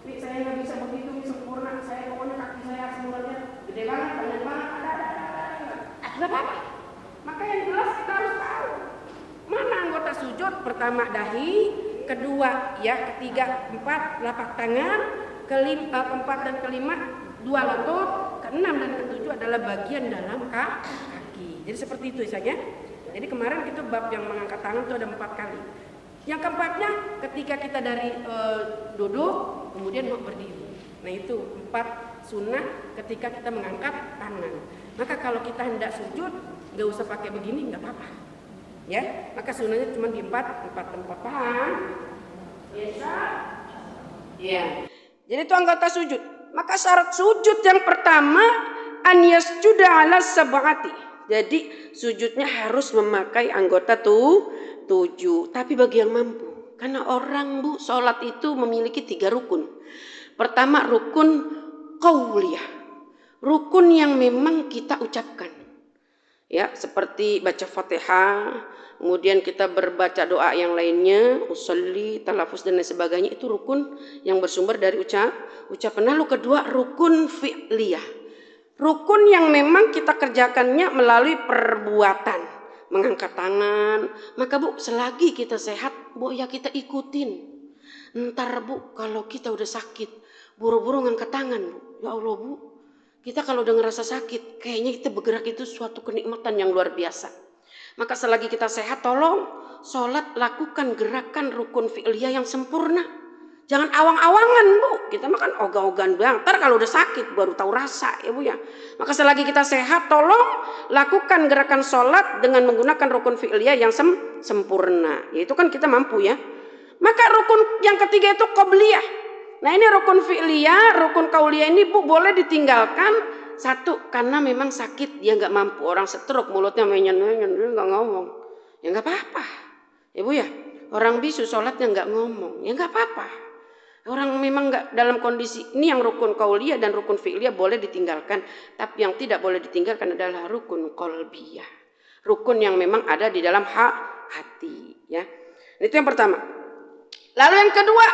Nih saya nggak bisa begitu sempurna. Saya pokoknya kaki saya semuanya gede banget, banyak banget. Ada. Nggak apa-apa. Maka yang jelas kita harus tahu mana anggota sujud. Pertama dahi, kedua ya, ketiga 4 telapak tangan, keempat dan kelima 2 lutut, ke-6 dan ke-7 adalah bagian dalam kaki. Jadi seperti itu misalnya. Jadi kemarin kita bab yang mengangkat tangan itu ada 4 kali. Yang keempatnya ketika kita dari duduk kemudian mau berdiri. Nah itu 4 sunnah ketika kita mengangkat tangan. Maka kalau kita hendak sujud nggak usah pakai begini, nggak apa-apa. Ya, maka sunnahnya cuma di 4 tempat, paham? Biasa. Ya. Jadi itu anggota sujud. Maka syarat sujud yang pertama an yasjuda ala sab'ati. Jadi sujudnya harus memakai anggota 7. Tapi bagi yang mampu, karena orang Bu sholat itu memiliki 3 rukun. Pertama, rukun qauliyah. Rukun yang memang kita ucapkan. Ya, seperti baca Fatihah, kemudian kita berbaca doa yang lainnya, usolli, talafus dan lain sebagainya, itu rukun yang bersumber dari ucapan. Lalu kedua, rukun fi'liyah. Rukun yang memang kita kerjakannya melalui perbuatan, mengangkat tangan. Maka Bu, selagi kita sehat, Bu, ya kita ikutin. Ntar Bu, kalau kita udah sakit, buru-buru ngangkat tangan Bu. Ya Allah Bu, kita kalau udah ngerasa sakit, kayaknya kita bergerak itu suatu kenikmatan yang luar biasa. Maka selagi kita sehat, tolong sholat lakukan gerakan rukun fi'liyah yang sempurna. Jangan awang-awangan Bu, kita makan ogah-ogahan banget. Ntar kalau udah sakit baru tahu rasa ya Bu ya. Maka selagi kita sehat, tolong lakukan gerakan sholat dengan menggunakan rukun fi'liyah yang sempurna. Yaitu kan kita mampu ya. Maka rukun yang ketiga itu qabliyah. Nah ini rukun fi'liyah, rukun qauliyah ini Bu boleh ditinggalkan. Satu, karena memang sakit, dia nggak mampu. Orang stroke mulutnya menyen-menyen, dia nggak ngomong. Ya nggak apa-apa, ya Bu ya. Orang bisu sholatnya nggak ngomong, ya nggak apa-apa. Orang memang nggak dalam kondisi ini, yang rukun qauliyah dan rukun fi'liyah boleh ditinggalkan. Tapi yang tidak boleh ditinggalkan adalah rukun qalbiyah. Rukun yang memang ada di dalam hati, ya. Itu yang pertama. Lalu yang kedua,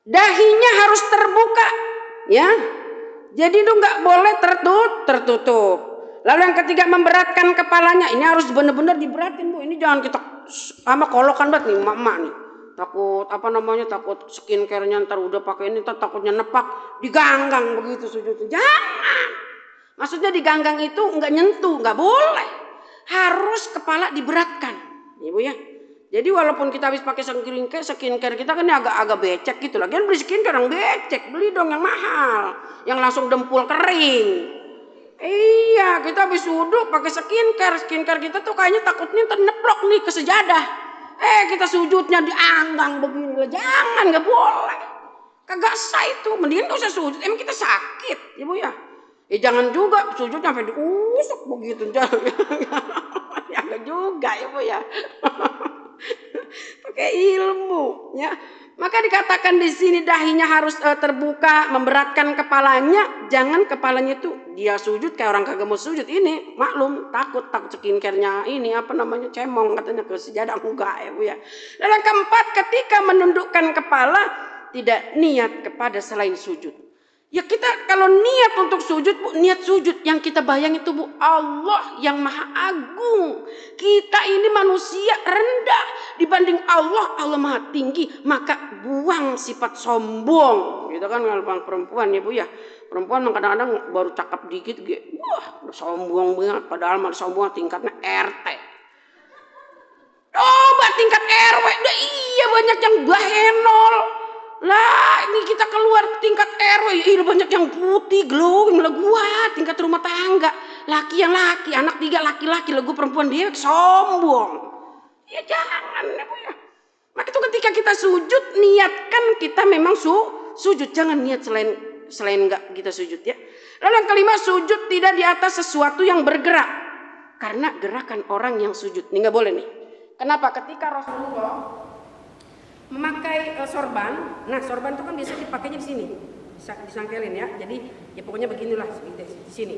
dahinya harus terbuka, ya. Jadi itu nggak boleh tertutup. Lalu yang ketiga, memberatkan kepalanya. Ini harus benar-benar diberatin Bu. Ini jangan kita sama kolokan banget nih, mak nih. Takut takut skincare-nya ntar udah pakai ini, ntar takutnya nepak, diganggang begitu sujud. Jangan. Maksudnya diganggang itu nggak nyentuh, nggak boleh. Harus kepala diberatkan, ya Bu ya. Jadi walaupun kita habis pakai skincare kita kan agak becek gitu. Lagian beli skincare yang becek, beli dong yang mahal, yang langsung dempul kering. Iya, kita habis wudhu pakai skincare kita tuh kayaknya takutnya terneplok nih ke sejadah. Kita sujudnya dianggang begini, jangan, nggak boleh. Kagak sah itu, mendingan gak usah sujud. Emang kita sakit, ya Bu ya. Jangan juga sujud sampai diusuk begitu, jangan. Ya enggak juga ya Bu ya. Pakai ilmu ya. Maka dikatakan di sini dahinya harus terbuka, memberatkan kepalanya. Jangan kepalanya itu dia sujud kayak orang kagak mau sujud. Ini maklum takut skincare-nya ini cemong katanya ke sejadah, enggak ya Bu ya. Dan yang keempat, ketika menundukkan kepala tidak niat kepada selain sujud. Ya kita kalau niat untuk sujud Bu, niat sujud yang kita bayang itu Bu, Allah yang maha agung. Kita ini manusia rendah dibanding Allah, Allah maha tinggi. Maka buang sifat sombong. Gitu kan kalau perempuan ya Bu ya. Perempuan kadang-kadang baru cakep dikit, wah sombong banget. Padahal malah sombong tingkatnya RT. Coba tingkat RW, iya banyak yang bahenol. Lah ini kita keluar tingkat RW, banyak yang putih glowing lah. Gua tingkat rumah tangga, laki yang laki, anak 3 laki-laki, lah gua perempuan, dia sombong. Ya jangan ya Bu ya. Maka itu ketika kita sujud, niatkan kita memang sujud, jangan niat selain enggak kita sujud ya. Lalu yang kelima, sujud tidak di atas sesuatu yang bergerak, karena gerakan orang yang sujud ini nggak boleh nih. Kenapa? Ketika Rasulullah memakai sorban, nah sorban itu kan biasa dipakainya di sini, disangkelin ya. Jadi ya pokoknya beginilah di sini.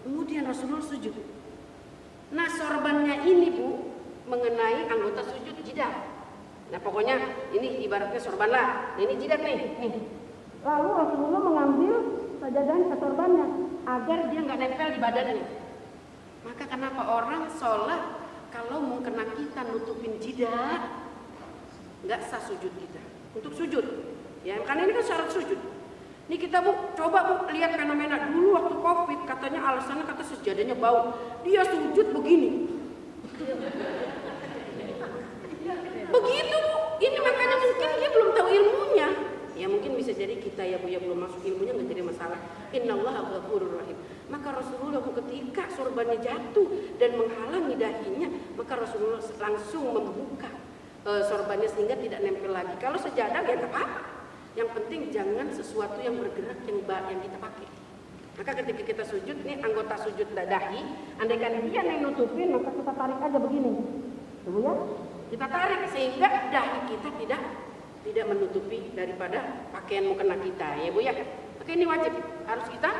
Kemudian Rasulullah sujud. Nah sorbannya ini Bu mengenai anggota sujud jidat. Nah pokoknya ini ibaratnya sorban lah. Nah, ini jidat nih. Lalu Rasulullah mengambil sajadah sorbannya agar dia nggak nempel di badannya. Maka kenapa orang sholat kalau mau kena kita nutupin jidat, nggak sah sujud kita untuk sujud ya, karena ini kan syarat sujud. Ini kita Bu coba Bu lihat fenomena dulu waktu Covid, katanya alasannya kata sejadahnya bau, dia sujud begini begitu Bu. Ini makanya mungkin dia belum tahu ilmunya ya, mungkin bisa jadi kita ya Bu ya belum masuk ilmunya, nggak jadi masalah. Innallaha ghafurur rahim. Maka Rasulullah ketika sorbannya jatuh dan menghalangi dahinya, maka Rasulullah langsung membuka sorbannya sehingga tidak nempel lagi. Kalau sejadah ya nggak apa-apa. Yang penting jangan sesuatu yang bergerak yang kita pakai. Maka ketika kita sujud, nih anggota sujud dahi, andaikan dia yang nutupin, maka kita tarik aja begini, ya. Kita tarik sehingga dahi kita tidak tidak menutupi daripada pakaian mukena kita, ya Bu ya. Maka ini wajib harus kita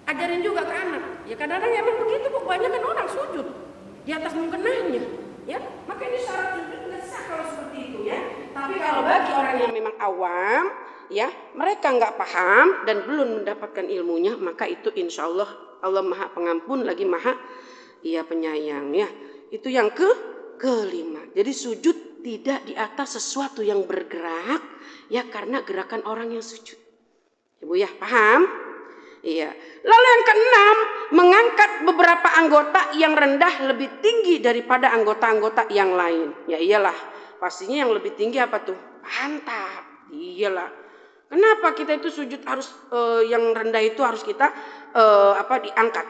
ajarin juga ke anak. Ya kadang-kadang emang begitu Bu, banyak kan orang sujud di atas mukenanya, ya. Maka ini syarat sujud nggak sah kalau seperti itu ya. Tapi kalau bagi orang yang memang awam, ya mereka nggak paham dan belum mendapatkan ilmunya, maka itu insya Allah Allah Maha Pengampun lagi Maha Penyayang ya. Itu yang kelima. Jadi sujud tidak di atas sesuatu yang bergerak ya, karena gerakan orang yang sujud. Ibu ya paham? Iya. Lalu yang keenam, mengangkat beberapa anggota yang rendah lebih tinggi daripada anggota-anggota yang lain. Ya iyalah, pastinya yang lebih tinggi apa tuh? Pantat. Iyalah. Kenapa kita itu sujud harus yang rendah itu harus kita diangkat?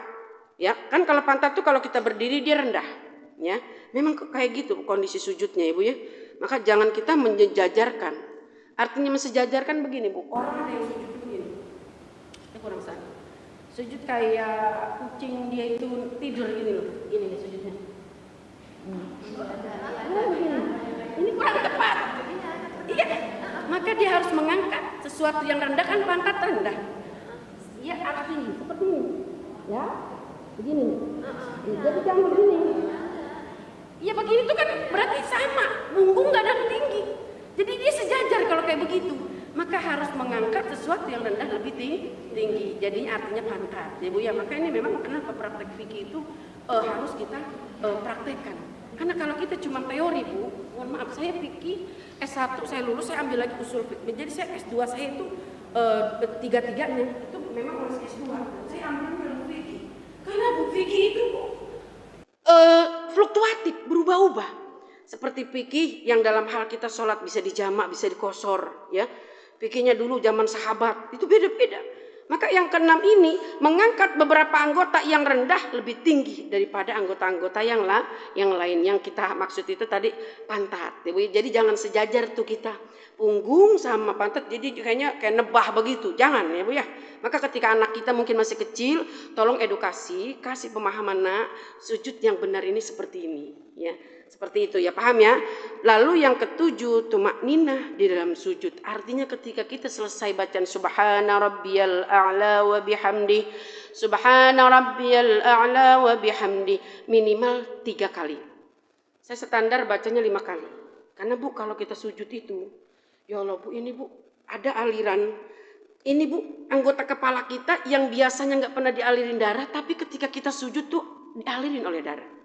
Ya, kan kalau pantat tuh kalau kita berdiri dia rendah. Ya, memang kayak gitu kondisi sujudnya Ibu ya. Maka jangan kita mensejajarkan. Artinya mensejajarkan begini Bu, orang ada yang sujud begini. Saya kurang sadar. Sujud kayak kucing dia itu tidur gini loh. Gini nih sujudnya. Ini kurang tepat. Iya. Maka dia harus mengangkat sesuatu yang rendah, kan pantat rendah. Iya, agak tinggi seperti ini. Ya. Begini nih. Jadi jangan begini. Ya begini tuh kan berarti sama, punggung nggak ada tinggi. Jadi dia sejajar kalau kayak begitu. Maka harus mengangkat sesuatu yang rendah lebih tinggi. Jadinya artinya pantat. Ya Bu ya, maka ini memang kenapa praktek fikih itu harus kita praktekkan. Karena kalau kita cuma teori Bu, mohon maaf saya fikih S1 saya lulus, saya ambil lagi usul fikih. Jadi saya S2 saya itu tiga-tiganya itu memang masih S2. Saya ambil ilmu fikih. Karena Bu fikih itu fluktuatif, berubah-ubah. Seperti fikih yang dalam hal kita sholat bisa dijamak, bisa dikosor, ya. Fikihnya dulu zaman sahabat itu beda-beda. Maka yang keenam ini mengangkat beberapa anggota yang rendah lebih tinggi daripada anggota-anggota yang lain. Yang kita maksud itu tadi pantat. Jadi jangan sejajar tuh kita punggung sama pantat. Jadi kayaknya kayak nebah begitu. Jangan ya Bu ya. Maka ketika anak kita mungkin masih kecil, tolong edukasi, kasih pemahaman sujud yang benar ini seperti ini, ya. Seperti itu ya, paham ya. Lalu yang ketujuh, tumakninah di dalam sujud. Artinya ketika kita selesai bacaan subhana rabbiyal a'la wa bihamdi, subhana rabbiyal a'la wa bihamdi, minimal 3 kali. Saya standar bacanya 5 kali. Karena Bu kalau kita sujud itu, ya Allah Bu, ini Bu ada aliran. Ini Bu anggota kepala kita yang biasanya nggak pernah dialirin darah, tapi ketika kita sujud tuh dialirin oleh darah.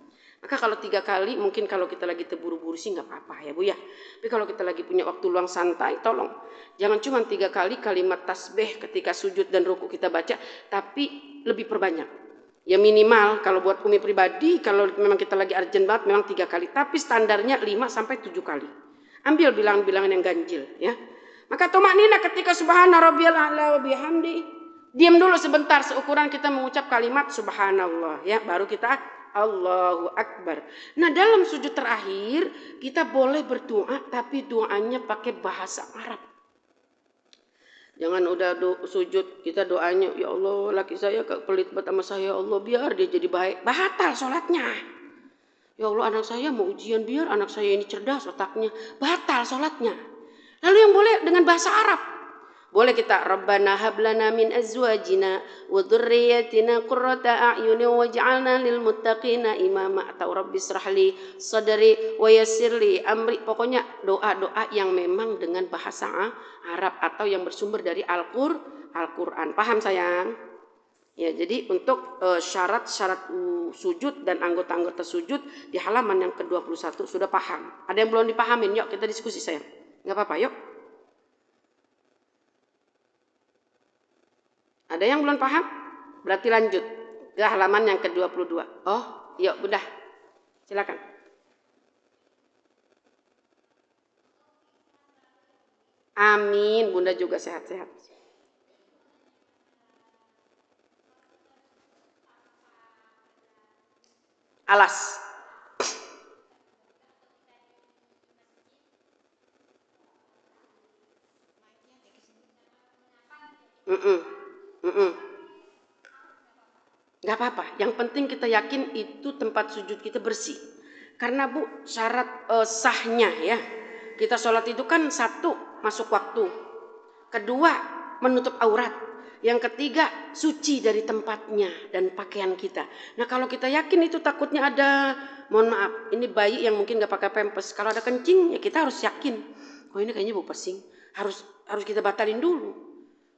Maka kalau 3 kali, mungkin kalau kita lagi terburu-buru sih nggak apa-apa ya Bu ya. Tapi kalau kita lagi punya waktu luang santai, tolong jangan cuma 3 kali kalimat tasbih ketika sujud dan ruku kita baca, tapi lebih perbanyak. Ya minimal kalau buat Umi pribadi, kalau memang kita lagi urgent banget, memang 3 kali. Tapi standarnya 5 sampai 7 kali. Ambil bilangan-bilangan yang ganjil ya. Maka tumakninah ketika subhana rabbiyal a'la wa bihamdi. Diam dulu sebentar seukuran kita mengucap kalimat subhanallah ya, baru kita Allahu Akbar. Nah dalam sujud terakhir kita boleh berdoa, tapi doanya pakai bahasa Arab. Jangan udah sujud kita doanya ya Allah laki saya pelit banget sama saya, ya Allah biar dia jadi baik, batal sholatnya. Ya Allah anak saya mau ujian, biar anak saya ini cerdas otaknya, batal sholatnya. Lalu yang boleh dengan bahasa Arab. Boleh kita Rabbana hablana min azwajina wa dzurriyyatina qurrata a'yunin waj'alna lil muttaqina imama, atau Rabbi shrahli sadri wa yassirli amri. Pokoknya doa-doa yang memang dengan bahasa Arab atau yang bersumber dari Al-Qur'an. Paham sayang? Ya, jadi untuk syarat-syarat sujud dan anggota-anggota sujud di halaman yang ke-21 sudah paham. Ada yang belum dipahamin? Yuk kita diskusi sayang. Enggak apa-apa, yuk. Ada yang belum paham? Berarti lanjut ke halaman yang ke-22. Oh, yuk Bunda. Silakan. Amin, Bunda juga sehat-sehat. Alas. Gak apa-apa, yang penting kita yakin itu tempat sujud kita bersih. Karena Bu syarat sahnya ya, Kita sholat itu kan satu, masuk waktu. Kedua, menutup aurat. Yang ketiga, suci dari tempatnya dan pakaian kita. Nah kalau kita yakin itu takutnya ada, mohon maaf, ini bayi yang mungkin gak pakai pampers. Kalau ada kencing, ya kita harus yakin. Oh ini kayaknya bau pesing. Harus kita batalin dulu.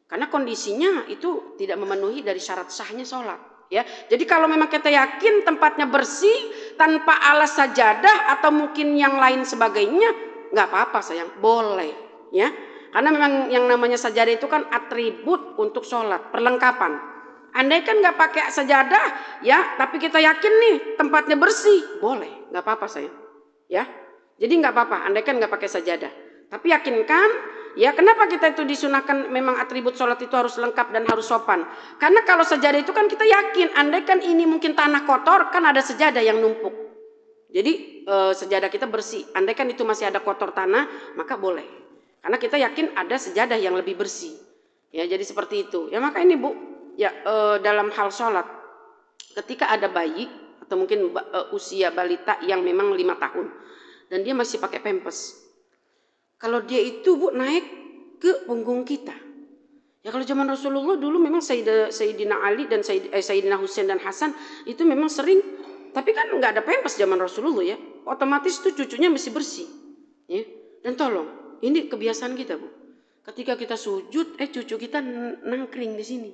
Karena kondisinya itu tidak memenuhi dari syarat sahnya sholat. Ya, jadi kalau memang kita yakin tempatnya bersih tanpa alas sajadah atau mungkin yang lain sebagainya, nggak apa-apa sayang, boleh. Ya. Karena memang yang namanya sajadah itu kan atribut untuk sholat, perlengkapan. Andai kan nggak pakai sajadah, ya, tapi kita yakin nih tempatnya bersih, boleh, nggak apa-apa sayang, ya. Jadi nggak apa-apa, andai kan nggak pakai sajadah, tapi yakinkan, ya. Kenapa kita itu disunahkan memang atribut sholat itu harus lengkap dan harus sopan? Karena kalau sajadah itu kan kita yakin, andai kan ini mungkin tanah kotor, kan ada sajadah yang numpuk. Jadi sajadah kita bersih, andai kan itu masih ada kotor tanah, maka boleh. Karena kita yakin ada sejadah yang lebih bersih. Ya, jadi seperti itu. Ya maka ini Bu, ya dalam hal sholat, ketika ada bayi atau mungkin usia balita yang memang 5 tahun dan dia masih pakai pampers. Kalau dia itu Bu naik ke punggung kita. Ya kalau zaman Rasulullah dulu memang Sayyidina Ali dan Sayyidina Husain dan Hasan itu memang sering, tapi kan nggak ada pampers zaman Rasulullah ya. Otomatis itu cucunya mesti bersih. Ya. Dan tolong, ini kebiasaan kita Bu. Ketika kita sujud, cucu kita nangkring di sini.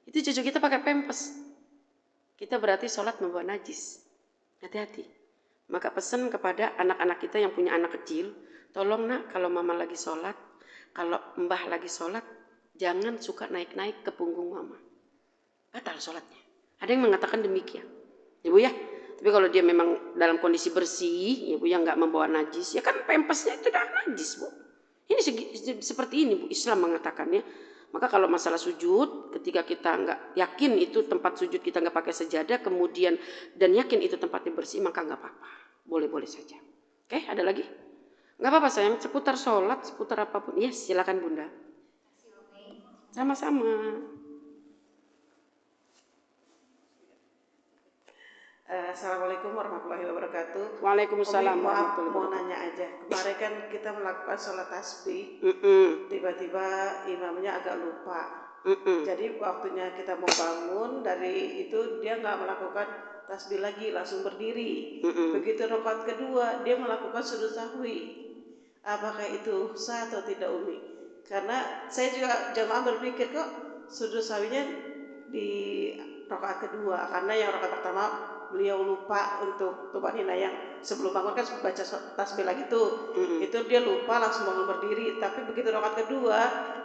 Itu cucu kita pakai pampers. Kita berarti sholat membawa najis. Hati-hati. Maka pesan kepada anak-anak kita yang punya anak kecil, tolong nak kalau mama lagi sholat, kalau mbah lagi sholat, jangan suka naik-naik ke punggung mama. Batal sholatnya. Ada yang mengatakan demikian. Ya Bu ya. Tapi kalau dia memang dalam kondisi bersih, ya Bu yang nggak membawa najis, ya kan pampasnya itu udah najis Bu. Ini seperti ini Bu, Islam mengatakannya. Maka kalau masalah sujud, ketika kita nggak yakin itu tempat sujud kita nggak pakai sejadah, kemudian dan yakin itu tempatnya bersih, maka nggak apa-apa, boleh-boleh saja. Oke, ada lagi? Nggak apa-apa sayang, seputar sholat, seputar apapun. Yes, silakan Bunda. Sama-sama. Assalamualaikum warahmatullahi wabarakatuh. Waalaikumsalam. Maaf, mau nanya aja. Kemarin kan kita melakukan sholat tasbih, tiba-tiba imamnya agak lupa. Jadi waktunya kita mau bangun dari itu dia nggak melakukan tasbih lagi, langsung berdiri. Begitu rakaat kedua dia melakukan sujud sahwi. Apakah itu sah atau tidak Umi? Karena saya juga jamaah berpikir kok sujud sahwinya di rakaat kedua, karena yang rakaat pertama beliau lupa untuk tumanina yang sebelum bangun kan baca tasbih lagi tuh. Itu dia lupa langsung bangun berdiri, tapi begitu rakaat kedua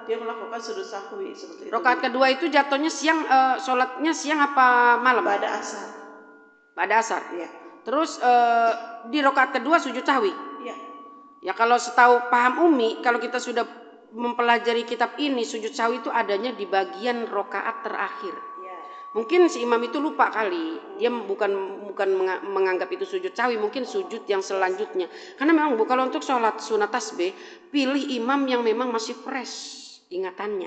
dia melakukan sujud sahwi seperti itu. Rakaat kedua itu jatuhnya siang, sholatnya siang apa malam? Pada asar. Pada asar. Iya. Terus di rakaat kedua sujud sahwi. Iya. Ya kalau setahu paham Umi, kalau kita sudah mempelajari kitab ini, sujud sahwi itu adanya di bagian rakaat terakhir. Mungkin si imam itu lupa kali, dia bukan menganggap itu sujud sahwi, mungkin sujud yang selanjutnya. Karena memang kalau untuk sholat sunat tasbih, pilih imam yang memang masih fresh ingatannya.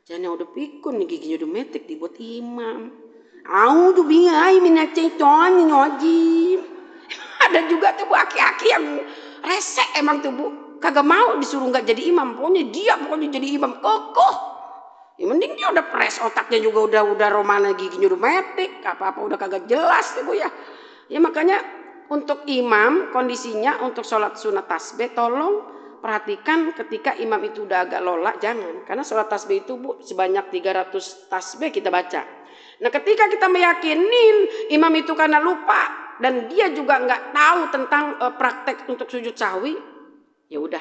Jangan yang udah pikun nih, giginya udah metik dibuat imam. A'udzu billahi minasyaitonir rajim. Ada juga tuh Bu aki-aki yang resek emang tuh Bu, kagak mau disuruh nggak jadi imam, pokoknya jadi imam kokoh. Ya mending dia udah fresh, otaknya juga udah romana, giginya udah metik, apa-apa udah kagak jelas tuh Bu ya. Ya makanya untuk imam kondisinya untuk sholat sunat tasbih tolong perhatikan ketika imam itu udah agak lola, jangan. Karena sholat tasbih itu Bu sebanyak 300 tasbih kita baca. Nah ketika kita meyakinin imam itu karena lupa dan dia juga nggak tahu tentang praktek untuk sujud sahwi, ya udah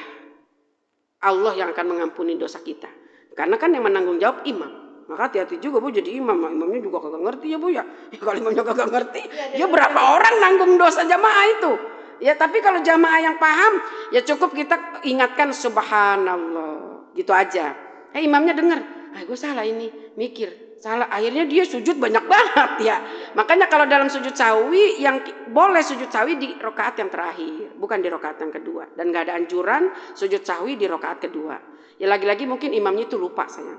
Allah yang akan mengampuni dosa kita. Karena kan yang menanggung jawab imam. Maka hati-hati juga Bu jadi imam. Imamnya juga kagak ngerti ya Bu ya. Kalau imamnya kagak ngerti, ya berapa orang nanggung dosa jamaah itu. Ya tapi kalau jamaah yang paham, ya cukup kita ingatkan subhanallah. Gitu aja. Imamnya dengar, gue salah ini, mikir. Salah, akhirnya dia sujud banyak banget ya. Makanya kalau dalam sujud sahwi, yang boleh sujud sahwi di rakaat yang terakhir, bukan di rakaat yang kedua. Dan gak ada anjuran sujud sahwi di rakaat kedua. Ya lagi-lagi mungkin imamnya itu lupa sayang.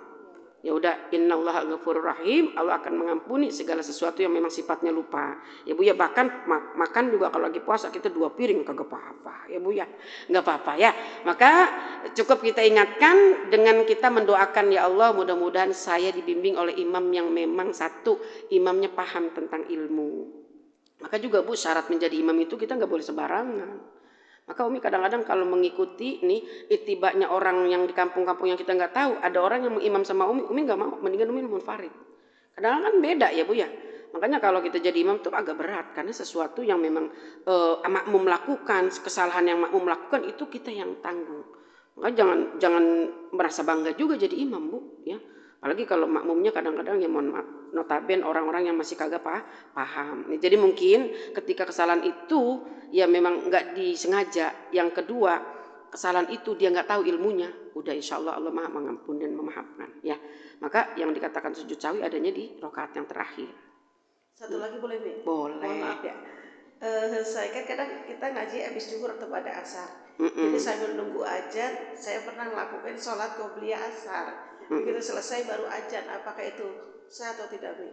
Ya udah, innallaha ghafurur rahim, Allah akan mengampuni segala sesuatu yang memang sifatnya lupa. Ya Bu ya, bahkan makan juga kalau lagi puasa kita 2 piring kagak apa-apa. Ya Bu ya, nggak apa-apa ya. Maka cukup kita ingatkan dengan kita mendoakan, ya Allah mudah-mudahan saya dibimbing oleh imam yang memang satu, imamnya paham tentang ilmu. Maka juga Bu, syarat menjadi imam itu kita nggak boleh sembarangan. Maka Umi kadang-kadang kalau mengikuti nih itibanya orang yang di kampung-kampung yang kita nggak tahu, ada orang yang mengimam sama Umi nggak mau, mendingan Umi munfarid. Kadang-kadang kan beda ya Bu ya. Makanya kalau kita jadi imam tuh agak berat karena sesuatu yang memang makmum lakukan, kesalahan yang makmum lakukan itu kita yang tanggung. Maka jangan merasa bangga juga jadi imam Bu ya. Apalagi kalau makmumnya kadang-kadang ya mohon maaf, notaben orang-orang yang masih kagak paham. Jadi mungkin ketika kesalahan itu ya memang nggak disengaja. Yang kedua, kesalahan itu dia nggak tahu ilmunya. Udah insya Allah Allah maha mengampuni dan memaafkan. Ya, maka yang dikatakan sujud sawi adanya di rakaat yang terakhir. Satu lagi boleh nih? Boleh. Mohon maaf ya. Saya kan kadang kita ngaji habis zuhur atau pada asar. Jadi sambil nunggu azan, saya pernah melakukan sholat qobliyah asar. Begitu selesai baru azan, apakah itu sah atau tidak Mi?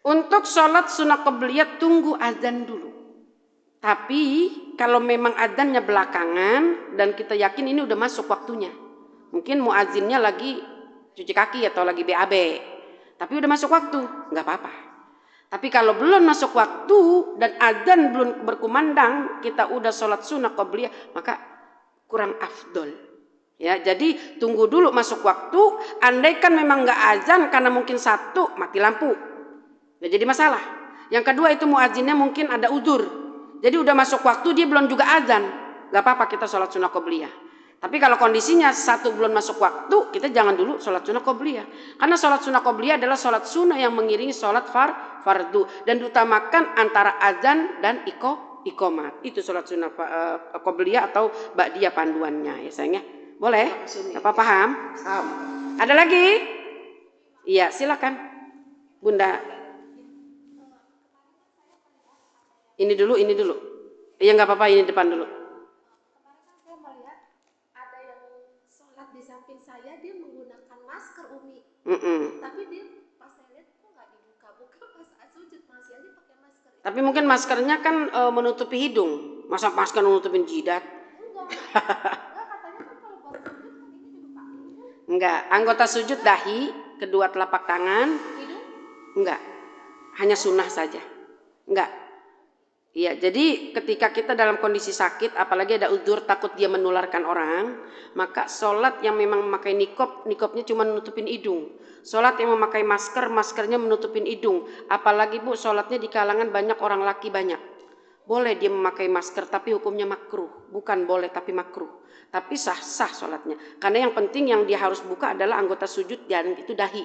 Untuk sholat sunat qobliyah tunggu azan dulu. Tapi kalau memang adzannya belakangan dan kita yakin ini udah masuk waktunya, mungkin muazinnya lagi cuci kaki atau lagi BAB, tapi udah masuk waktu, nggak apa-apa. Tapi kalau belum masuk waktu dan adzan belum berkumandang, kita udah sholat sunat qobliyah, maka kurang afdol. Ya, jadi tunggu dulu masuk waktu. Andaikan memang nggak azan karena mungkin satu mati lampu, nggak jadi masalah. Yang kedua itu muazinnya mungkin ada udzur. Jadi udah masuk waktu dia belum juga azan, nggak apa-apa kita sholat sunnah qobliyah. Tapi kalau kondisinya satu belum masuk waktu, kita jangan dulu sholat sunnah qobliyah. Karena sholat sunnah qobliyah adalah sholat sunnah yang mengiringi sholat fardu dan diutamakan antara azan dan iqomat. Itu sholat sunnah qobliyah atau ba'diyah panduannya ya sayangnya. Boleh? Apa paham? Ada lagi? Iya, silakan. Bunda. Ini dulu. Iya nggak apa-apa, ini depan dulu. Kemarin kan saya melihat ada yang sholat di samping saya, dia menggunakan masker Umi. Tapi dia pas saya lihat kok nggak dibuka-buka pas sujud, masih aja pakai masker. Tapi mungkin maskernya kan menutupi hidung. Masa masker menutupin jidat? Enggak, anggota sujud dahi, kedua telapak tangan. Enggak, hanya sunnah saja. Enggak. Iya, jadi ketika kita dalam kondisi sakit, apalagi ada udzur takut dia menularkan orang, maka sholat yang memang memakai nikopnya cuma menutupin hidung. Sholat yang memakai masker, maskernya menutupin hidung. Apalagi Bu, sholatnya di kalangan banyak orang laki banyak. Boleh dia memakai masker, tapi hukumnya makruh. Bukan boleh, tapi makruh. Tapi sah sholatnya. Karena yang penting yang dia harus buka adalah anggota sujud dan itu dahi.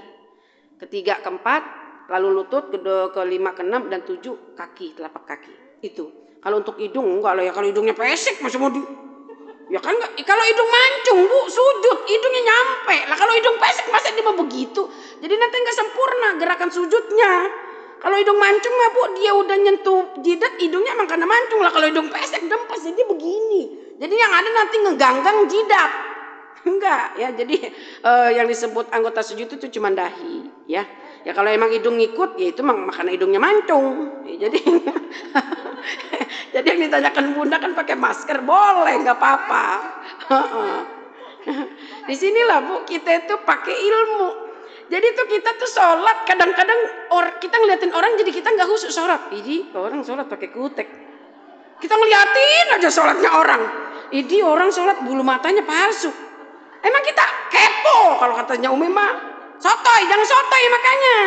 Ketiga, keempat, lalu lutut, kelima, keenam, dan 7 kaki, telapak kaki. Itu. Kalau untuk hidung enggak lah ya, kalau hidungnya pesek masih mau di... Ya kan enggak, kalau hidung mancung Bu, sujud, hidungnya nyampe. Lah kalau hidung pesek masa dia mau begitu? Jadi nanti enggak sempurna gerakan sujudnya. Kalau hidung mancung mah Bu, dia udah nyentuh jidat, hidungnya emang karena mancung lah. Kalau hidung pesek dempes, jadi begini. Jadi yang ada nanti ngeganggang jidat. Enggak ya, jadi yang disebut anggota sujud itu cuma dahi ya. Ya kalau emang hidung ngikut ya itu makanya hidungnya mancung. Ya, jadi jadi yang ditanyakan Bunda kan pakai masker boleh, nggak apa-apa. Di sinilah Bu kita itu pakai ilmu. Jadi tuh kita tuh sholat kadang-kadang kita ngeliatin orang jadi kita nggak khusyuk sholat. Jadi orang sholat pakai kutek. Kita ngeliatin aja sholatnya orang. Ini orang sholat bulu matanya palsu. Emang kita kepo kalau katanya Umi mah. Sotoy, jangan sotoy makanya.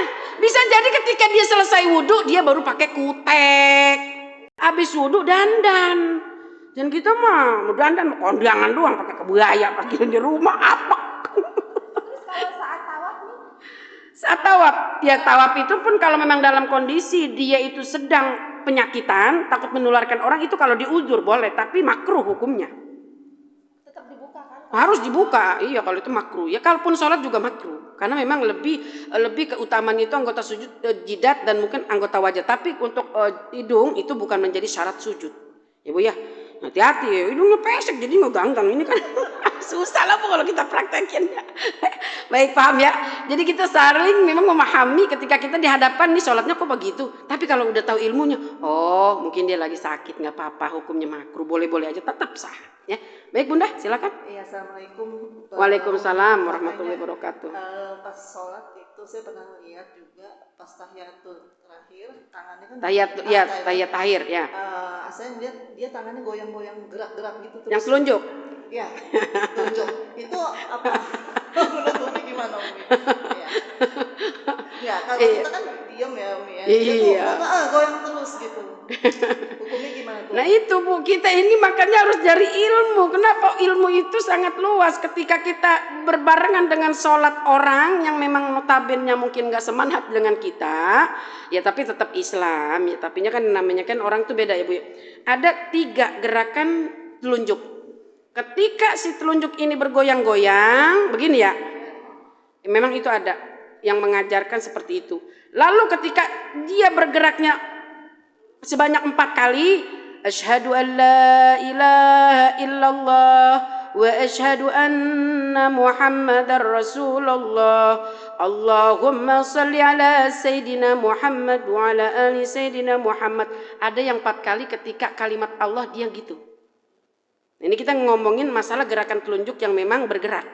Bisa jadi ketika dia selesai wudhu dia baru pakai kutek. Habis wudhu dandan. Dan kita mah dandan kondangan doang pakai kebaya pakai di rumah apa. Terus kalau saat tawaf nih? Saat tawaf, ya tawaf itu pun kalau memang dalam kondisi dia itu sedang penyakitan, takut menularkan orang itu kalau diuzur boleh, tapi makruh hukumnya. Tetap dibuka kan? Harus dibuka, iya kalau itu makruh. Ya kalaupun sholat juga makruh, karena memang lebih keutamaan itu anggota sujud jidat dan mungkin anggota wajah. Tapi untuk hidung itu bukan menjadi syarat sujud, ya Bu ya. Hati-hati, hidungnya pesek jadi ngeganggang ini kan. Susah lah Bu kalau kita praktekin. Baik, paham ya. Jadi kita saling memang memahami ketika kita dihadapkan nih sholatnya kok begitu. Tapi kalau udah tahu ilmunya, oh mungkin dia lagi sakit, nggak apa-apa, hukumnya makruh, boleh-boleh aja, tetap sah. Ya, baik Bunda, silakan. Iya, assalamualaikum. Waalaikumsalam warahmatullahi wabarakatuh. Pas sholat itu saya pernah lihat juga pas tahiyatul terakhir tangannya kan tahiyat akhir ya. Saya lihat dia tangannya goyang-goyang gerak-gerak gitu terus. Yang telunjuk. Iya, telunjuk. Itu apa? Menurut Umi gimana Umi? Iya. Ya, kalau kita kan diam ya Umi ya. Iya. Goyang terus gitu. Hukumnya gimana tuh? Nah itu Bu, kita ini makanya harus cari ilmu. Kenapa? Ilmu itu sangat luas. Ketika kita berbarengan dengan sholat orang yang memang notabene mungkin gak semanhat dengan kita, ya tapi tetap Islam. Ya tapinya kan namanya kan orang tuh beda ya Bu. Ada 3 gerakan telunjuk. Ketika si telunjuk ini bergoyang-goyang, begini ya. Memang itu ada yang mengajarkan seperti itu. Lalu ketika dia bergeraknya sebanyak 4 kali, asyhadu an la ilaha illallah wa asyhadu anna muhammadar rasulullah. Allahumma salli ala sayyidina Muhammad wa ala ali sayyidina Muhammad. Ada yang 4 kali ketika kalimat Allah dia gitu. Ini kita ngomongin masalah gerakan telunjuk yang memang bergerak.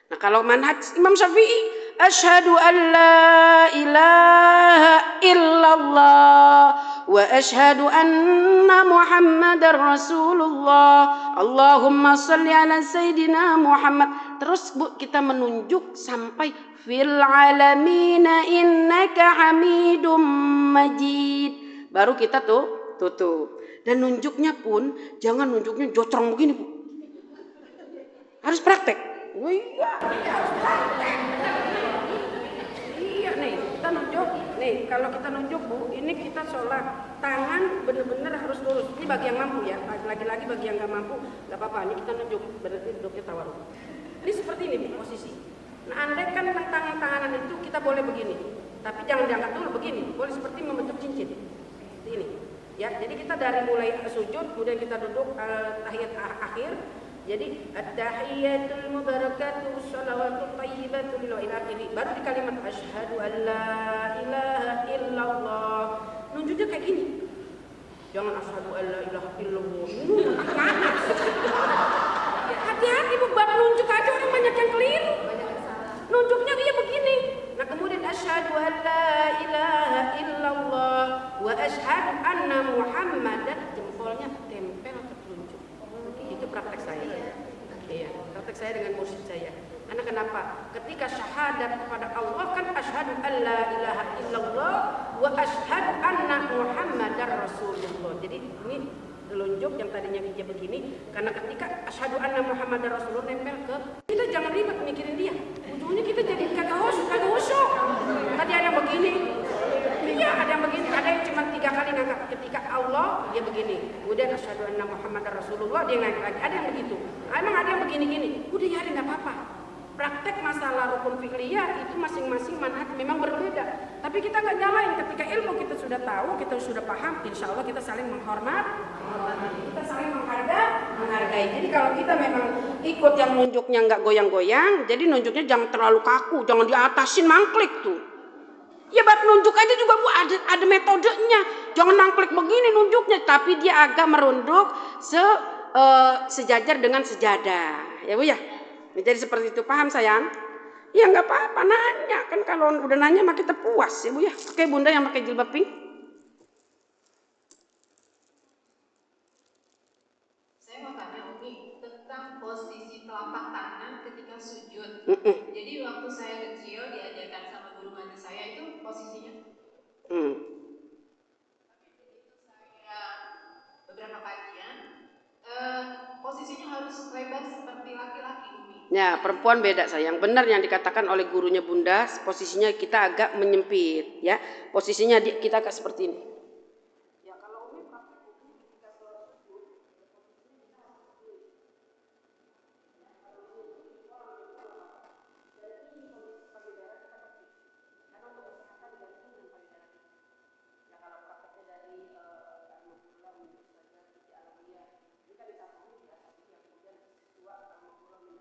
Nah kalau manhaj Imam Syafi'i, asyhadu an la ilaha illallah wa asyhadu anna muhammadar rasulullah. Allahumma salli ala sayyidina Muhammad. Terus Bu kita menunjuk sampai fil alamina innaka hamidum majid. Baru kita tuh tutup. Dan nunjuknya pun jangan nunjuknya jocrong begini Bu. Harus praktek. Oh iya, iya nih kita nunjuk nih kalau kita nunjuk Bu, ini kita sholat tangan bener-bener harus lurus. Ini bagi yang mampu ya, lagi-lagi bagi yang nggak mampu nggak apa-apa. Ini kita nunjuk berarti duduknya tawarruk. Ini seperti ini Bu posisi. Nah andai kan tangan-tanganan itu kita boleh begini, tapi jangan diangkat dulu begini, boleh seperti membentuk cincin seperti ini. Ya, jadi kita dari mulai sujud, kemudian kita duduk tahiyat akhir. Jadi at-tahiyatul mubarakatuh shalawatut thayyibatu ila akhiri. Baru di kalimat asyhadu an la ilaha illallah. Nunjuknya kayak gini. Jangan asyhadu an la ilaha illallah. Ya, hati-hati Bu, bab nunjuk aja orang banyak yang keliru. Nunjuknya dia begini. Nah kemudian asyhadu an la ilaha illallah wa asyhadu anna muhammadan, jempolnya tempel ke telunjuk. Itu praktek saya. Iya, praktek saya dengan mursyid saya. Karena kenapa? Ketika syahadat kepada Allah kan asyhadu an la ilaha illallah wa asyhadu anna muhammadar rasulullah. Jadi ini telunjuk yang tadinya dia begini, karena ketika asyhadu anna muhammadar rasulullah nempel ke kita, jangan ribet mikirin dia. Ujungnya kita jadi kagak khusyuk. Tadi ada yang begini. Iya, ada yang begini, ada yang cuma 3 kali ngangkat. Ketika Allah dia begini. Kemudian asyhadu anna muhammadar rasulullah dia naik lagi. Ada yang begitu. Emang ada yang begini-gini. Udah ya, enggak apa-apa. Praktek masalah rukun fiqhiyah itu masing-masing manhaj memang berbeda. Tapi kita nggak nyalain ketika ilmu kita sudah tahu, kita sudah paham, insya Allah kita saling menghormati, kita saling menghargai. Jadi kalau kita memang ikut yang nunjuknya nggak goyang-goyang, jadi nunjuknya jangan terlalu kaku, jangan diatasin mangklik tuh. Ya bab nunjuk aja juga Bu ada metodenya. Jangan mangklik begini nunjuknya, tapi dia agak merunduk sejajar dengan sejadah. Ya Bu ya. Jadi seperti itu, paham sayang? Ya nggak apa-apa nanya, kan kalau udah nanya mah kita puas ya Bu ya. Oke Bunda yang pakai jilbab pink. Saya mau tanya Umi tentang posisi telapak tangan ketika sujud. Jadi waktu saya kecil diajarkan sama guru ngaji saya itu posisinya. Tapi begitu saya beberapa kajian, posisinya harus lebar seperti laki-laki Umi. Ya, perempuan beda sayang. Benar yang dikatakan oleh gurunya Bunda, posisinya kita agak menyempit ya. Posisinya kita agak seperti ini. Ya, kalau Umi praktek hukum ketika sholat sujud, posisinya kita harus seperti ini. Ya, kalau ini orang dari ini kondisi payudara kita kecil. Karena untuk kesehatan jantung dan payudara kita. Ya, kalau prakteknya dari alhamdulillah menurut saja di alamiah. Ini kan disambung di asal yang kemudian siswa alhamdulillah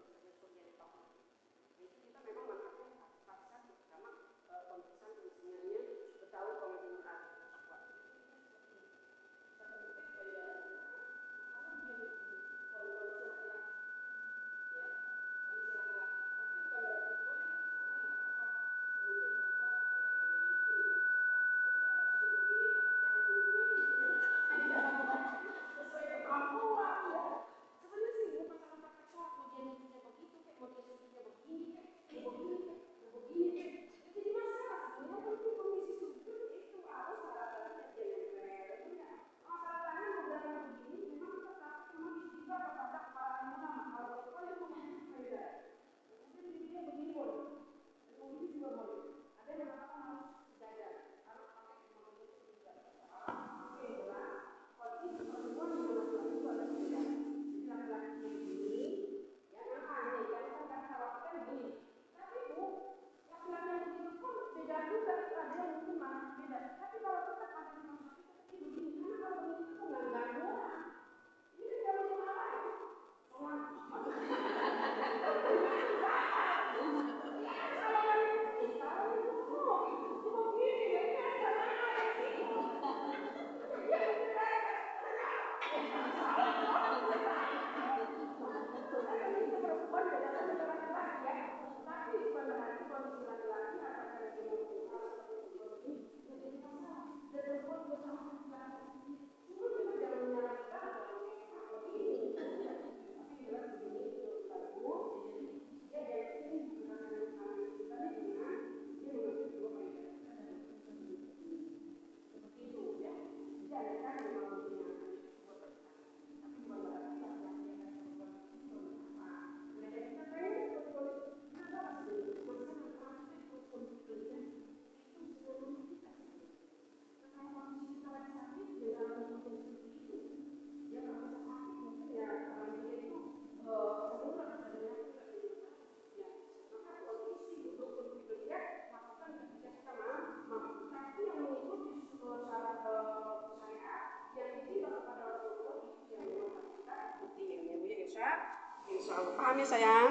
Insya Allah. Paham ya sayang?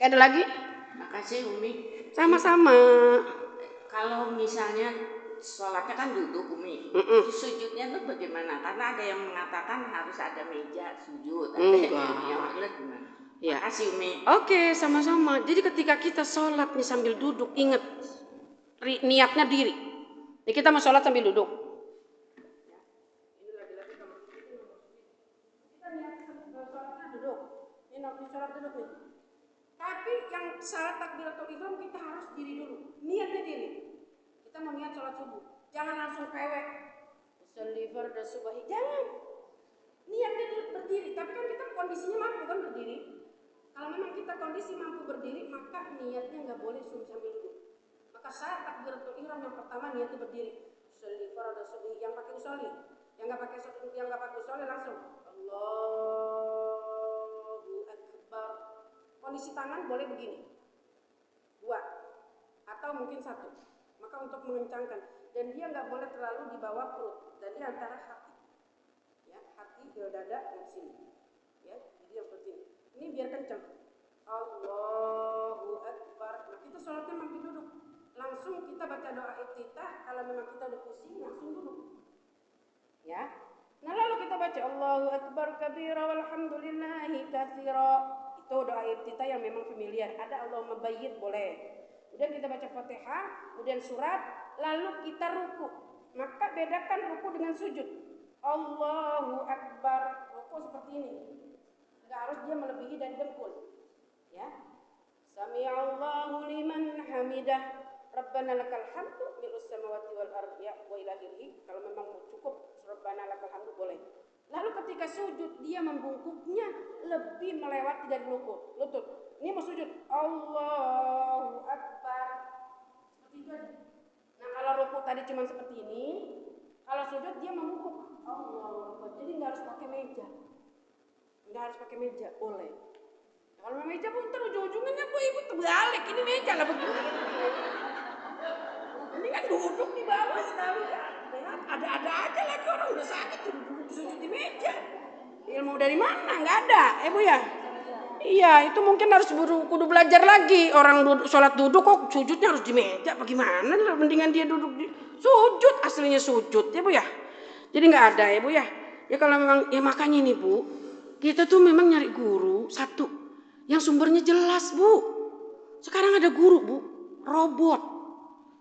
Ada lagi? Makasih Umi. Sama-sama. Kalau misalnya sholatnya kan duduk Umi, sujudnya tuh bagaimana? Karena ada yang mengatakan harus ada meja sujud, ada yang benar gimana? Ya. Makasih Umi. Oke, sama-sama. Jadi ketika kita sholat nih sambil duduk, ingat niatnya diri. Jadi kita mau sholat sambil duduk. Kita niat sholatnya duduk. Ini sholat duduk nih. Tapi yang syarat takbiratul ihram kita harus diri dulu. Niatnya diri. Kita mau niat sholat subuh. Jangan langsung pewek. Usolli fardhu subahi. Jangan. Niatnya berdiri. Tapi kan kita kondisinya mampu kan berdiri. Kalau memang kita kondisi mampu berdiri, maka niatnya nggak boleh sambil duduk. Maka syarat takbiratul ihram yang pertama niatnya berdiri. Usolli fardhu subahi. Yang pakai usolli. Yang nggak pakai usolli langsung. Allahu Akbar. Kondisi tangan boleh begini, 2 atau mungkin 1. Maka untuk mengencangkan, dan dia nggak boleh terlalu di bawah perut, dan di antara hati, ya hati ke dada di sini, ya jadi yang seperti ini. Ini biar kencang. Allahu Akbar. Nah kita sholatnya mampu duduk, langsung kita baca doa iftitah. Kalau memang kita udah pusing, langsung duduk, ya. Nah lalu kita baca Allahu Akbar kabira walhamdulillahi katsira. Itu doa iftitah yang memang familiar. Ada Allahumma bayyid boleh. Kemudian kita baca Fatihah, kemudian surat, lalu kita ruku. Maka bedakan ruku dengan sujud. Allahu Akbar. Ruku seperti ini. Enggak harus dia melebihi dari dengkul. Ya. Sami'allahu liman hamidah. Rabbana lakal hamdu mil'us samawati wal ardi wa ilahil. Kalau memang cukup Rabbana lakal hamdu boleh. Lalu ketika sujud dia membungkuknya lebih melewati dari lutut. Ini mau sujud Allahu Akbar. Seperti itu aja. Nah kalau rukuk tadi cuma seperti ini, kalau sujud dia membungkuk Allahu Akbar. Jadi nggak harus pakai meja. Boleh. Nah, kalau meja pun ntar ujung-ujungnya bu ibu terbalik. Ini meja lah begini. Ini kan duduk di bawah sekali ya. Ada-ada aja lagi orang udah sakit sujud di meja. Ilmu dari mana? Nggak ada, Bu ya. Iya, itu mungkin harus kudu belajar lagi. Orang sholat duduk kok sujudnya harus di meja. Bagaimana? Mendingan dia duduk di sujud, aslinya sujud ya Bu ya. Jadi nggak ada ya Bu ya. Ya kalau memang ya makanya nih Bu, kita tuh memang nyari guru satu yang sumbernya jelas Bu. Sekarang ada guru Bu, robot.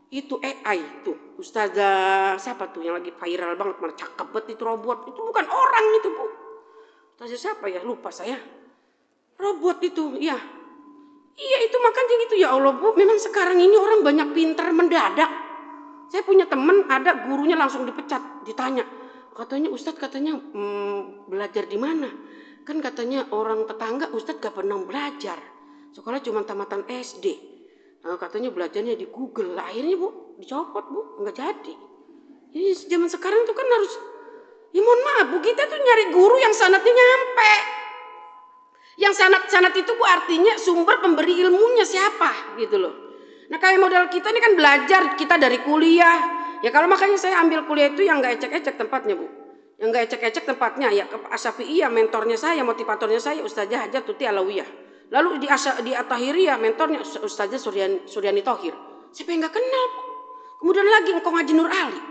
Itu AI tuh, Ustazah siapa tuh yang lagi viral banget, malah cakep banget itu robot. Itu bukan orang itu Bu. Ustazah siapa ya? Lupa saya. Robot itu, iya. Iya itu makanya gitu ya Allah Bu. Memang sekarang ini orang banyak pintar mendadak. Saya punya teman ada gurunya langsung dipecat, ditanya. Katanya Ustadz belajar di mana? Kan katanya orang tetangga Ustadz gak pernah belajar. Sekolah cuma tamatan SD. Katanya belajarnya di Google. Akhirnya Bu dicopot Bu, nggak jadi. Jadi zaman sekarang itu kan harus, ya mohon maaf Bu, kita tuh nyari guru yang sanadnya nyampe. Yang sanad itu Bu artinya sumber pemberi ilmunya siapa gitu loh. Nah kayak modal kita ini kan belajar kita dari kuliah. Ya kalau makanya saya ambil kuliah itu yang nggak ecek-ecek tempatnya Bu. Yang nggak ecek-ecek tempatnya ya ke Asyafi'iyah, mentornya saya, motivatornya saya Ustazah Hajar Tuti Alawiyah. Lalu di At-Tahiriyah mentornya Ustazah Suryani Thohir. Siapa yang nggak kenal Bu? Kemudian lagi engkau ngaji Nur Ali.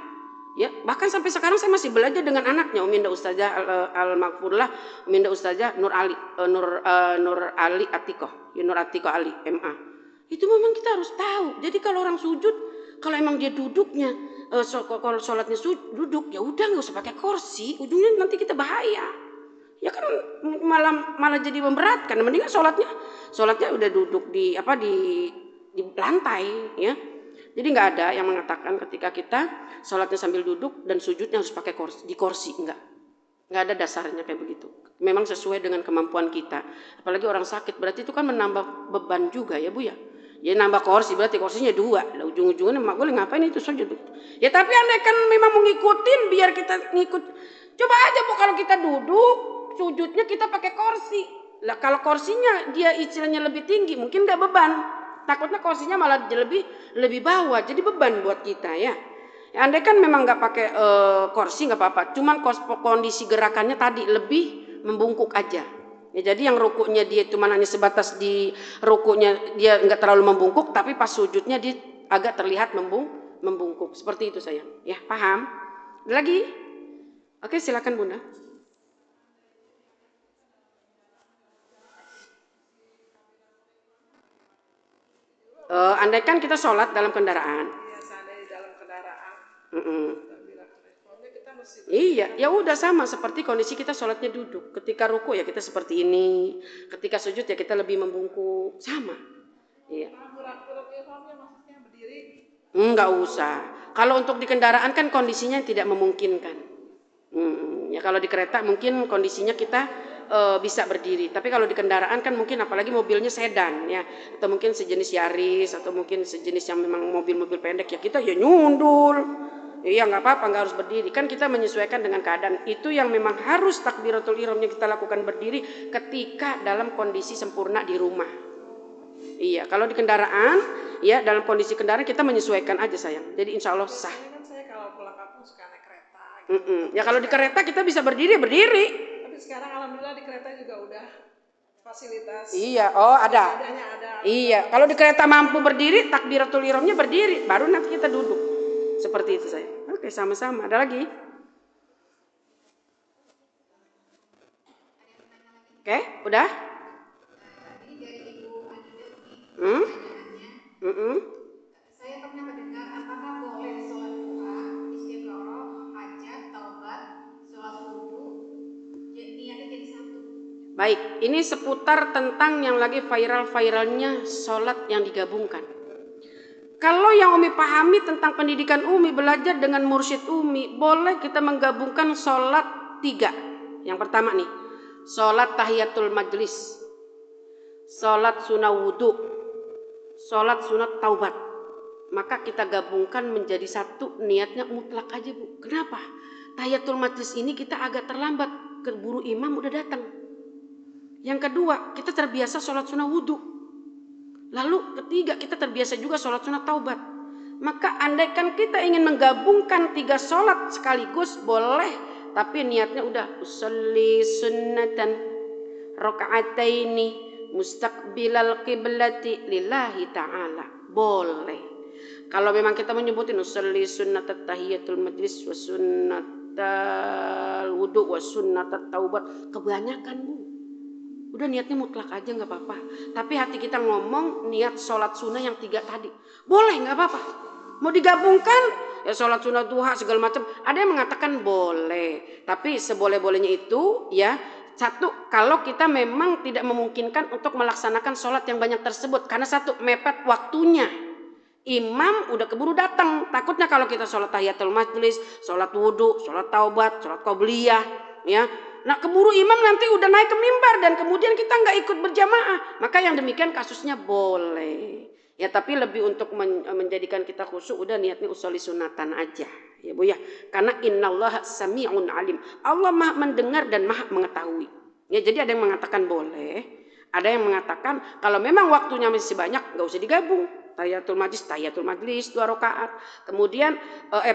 Ya, bahkan sampai sekarang saya masih belajar dengan anaknya Uminda Ustazah Al-Maghfurlah, Uminda Ustazah Nur Ali Nur Ali Atikoh, ya Nur Atikoh Ali MA. Itu memang kita harus tahu. Jadi kalau orang sujud, kalau emang dia duduknya kalau sholatnya duduk, ya udah nggak usah pakai kursi, ujungnya nanti kita bahaya. Ya kan malah jadi memberatkan. Mendingan sholatnya udah duduk di lantai ya. Jadi nggak ada yang mengatakan ketika kita sholatnya sambil duduk dan sujudnya harus pakai kursi, nggak ada dasarnya kayak begitu. Memang sesuai dengan kemampuan kita. Apalagi orang sakit berarti itu kan menambah beban juga ya Bu ya. Ya nambah kursi berarti kursinya 2. Lah ujung-ujungnya mak gue ngapain itu sujud. Ya tapi andai kan memang mau ngikutin biar kita ngikut. Coba aja Bu kalau kita duduk sujudnya kita pakai kursi. Lah kalau kursinya dia istilahnya lebih tinggi mungkin nggak beban. Takutnya kursinya malah lebih bawah, jadi beban buat kita ya. Ya andai kan memang nggak pakai kursi nggak apa-apa, cuman kondisi gerakannya tadi lebih membungkuk aja, Ya, jadi yang rukuknya dia itu hanya sebatas di rukuknya dia nggak terlalu membungkuk, tapi pas sujudnya dia agak terlihat membungkuk. Seperti itu sayang. Ya, paham? Ada lagi? Oke, silakan Bunda. Andaikan kita sholat dalam kendaraan. Iya, seandainya dalam kendaraan. Iya, ya udah sama seperti kondisi kita sholatnya duduk. Ketika ruku ya kita seperti ini. Ketika sujud ya kita lebih membungkuk. Sama. Iya. Maksudnya berdiri. Enggak usah. Kalau untuk di kendaraan kan kondisinya tidak memungkinkan. Ya kalau di kereta mungkin kondisinya kita bisa berdiri. Tapi kalau di kendaraan kan mungkin apalagi mobilnya sedan ya, atau mungkin sejenis Yaris atau mungkin sejenis yang memang mobil-mobil pendek ya kita ya nyundul. Iya nggak apa-apa, nggak harus berdiri. Kan kita menyesuaikan dengan keadaan. Itu yang memang harus takbiratul ihramnya kita lakukan berdiri ketika dalam kondisi sempurna di rumah. Iya, kalau di kendaraan, ya dalam kondisi kendaraan kita menyesuaikan aja sayang. Jadi insya Allah sah. Kan saya kalau pulang kampung suka naik kereta. Ya kalau di kereta kita bisa berdiri. Tapi sekarang alhamdulillah di kereta juga udah fasilitas. Iya, ada. Iya, kalau di kereta mampu berdiri, takbiratul ihramnya berdiri, baru nanti kita duduk. Seperti itu saya. Oke, sama-sama. Ada lagi? Oke, udah? Saya pernah mendengar apakah boleh sholat duha, istiqoroh, hajat, taubat, sholat wudu, niatnya jadi satu. Baik, ini seputar tentang yang lagi viral-viralnya sholat yang digabungkan. Kalau yang Umi pahami tentang pendidikan Umi, belajar dengan mursyid Umi, boleh kita menggabungkan sholat 3. Yang pertama nih, sholat tahiyatul majlis, sholat sunnah wudhu, sholat sunat taubat. Maka kita gabungkan menjadi satu, niatnya mutlak aja Bu. Kenapa? Tahiyatul majlis ini kita agak terlambat, keburu imam udah datang. Yang kedua, kita terbiasa sholat sunnah wudhu. Lalu ketiga, kita terbiasa juga sholat sunat taubat. Maka andaikan kita ingin menggabungkan 3 sholat sekaligus boleh, tapi niatnya udah usolli sunnatan raka'ataini mustaqbilal qiblati lillahi ta'ala. Boleh. Kalau memang kita menyebutin usolli sunnatat tahiyatul majlis wa sunnatal wudu wa sunnatat taubat, kebanyakan Bu. Udah niatnya mutlak aja nggak apa-apa. Tapi hati kita ngomong niat sholat sunnah yang 3 tadi. Boleh nggak apa-apa. Mau digabungkan ya sholat sunnah duha segala macam. Ada yang mengatakan boleh. Tapi seboleh-bolehnya itu ya satu, kalau kita memang tidak memungkinkan untuk melaksanakan sholat yang banyak tersebut. Karena satu, mepet waktunya. Imam udah keburu datang. Takutnya kalau kita sholat tahiyatul majlis, sholat wudhu, sholat taubat, sholat qobliyah ya. Nah keburu imam nanti udah naik ke mimbar dan kemudian kita nggak ikut berjamaah. Maka yang demikian kasusnya boleh. Ya tapi lebih untuk menjadikan kita khusyuk udah niatnya usolli sunatan aja. Ya Bu ya. Karena innallaha sami'un alim. Allah maha mendengar dan maha mengetahui. Ya jadi ada yang mengatakan boleh. Ada yang mengatakan kalau memang waktunya masih banyak nggak usah digabung. Tahiyatul majlis 2 rakaat. Kemudian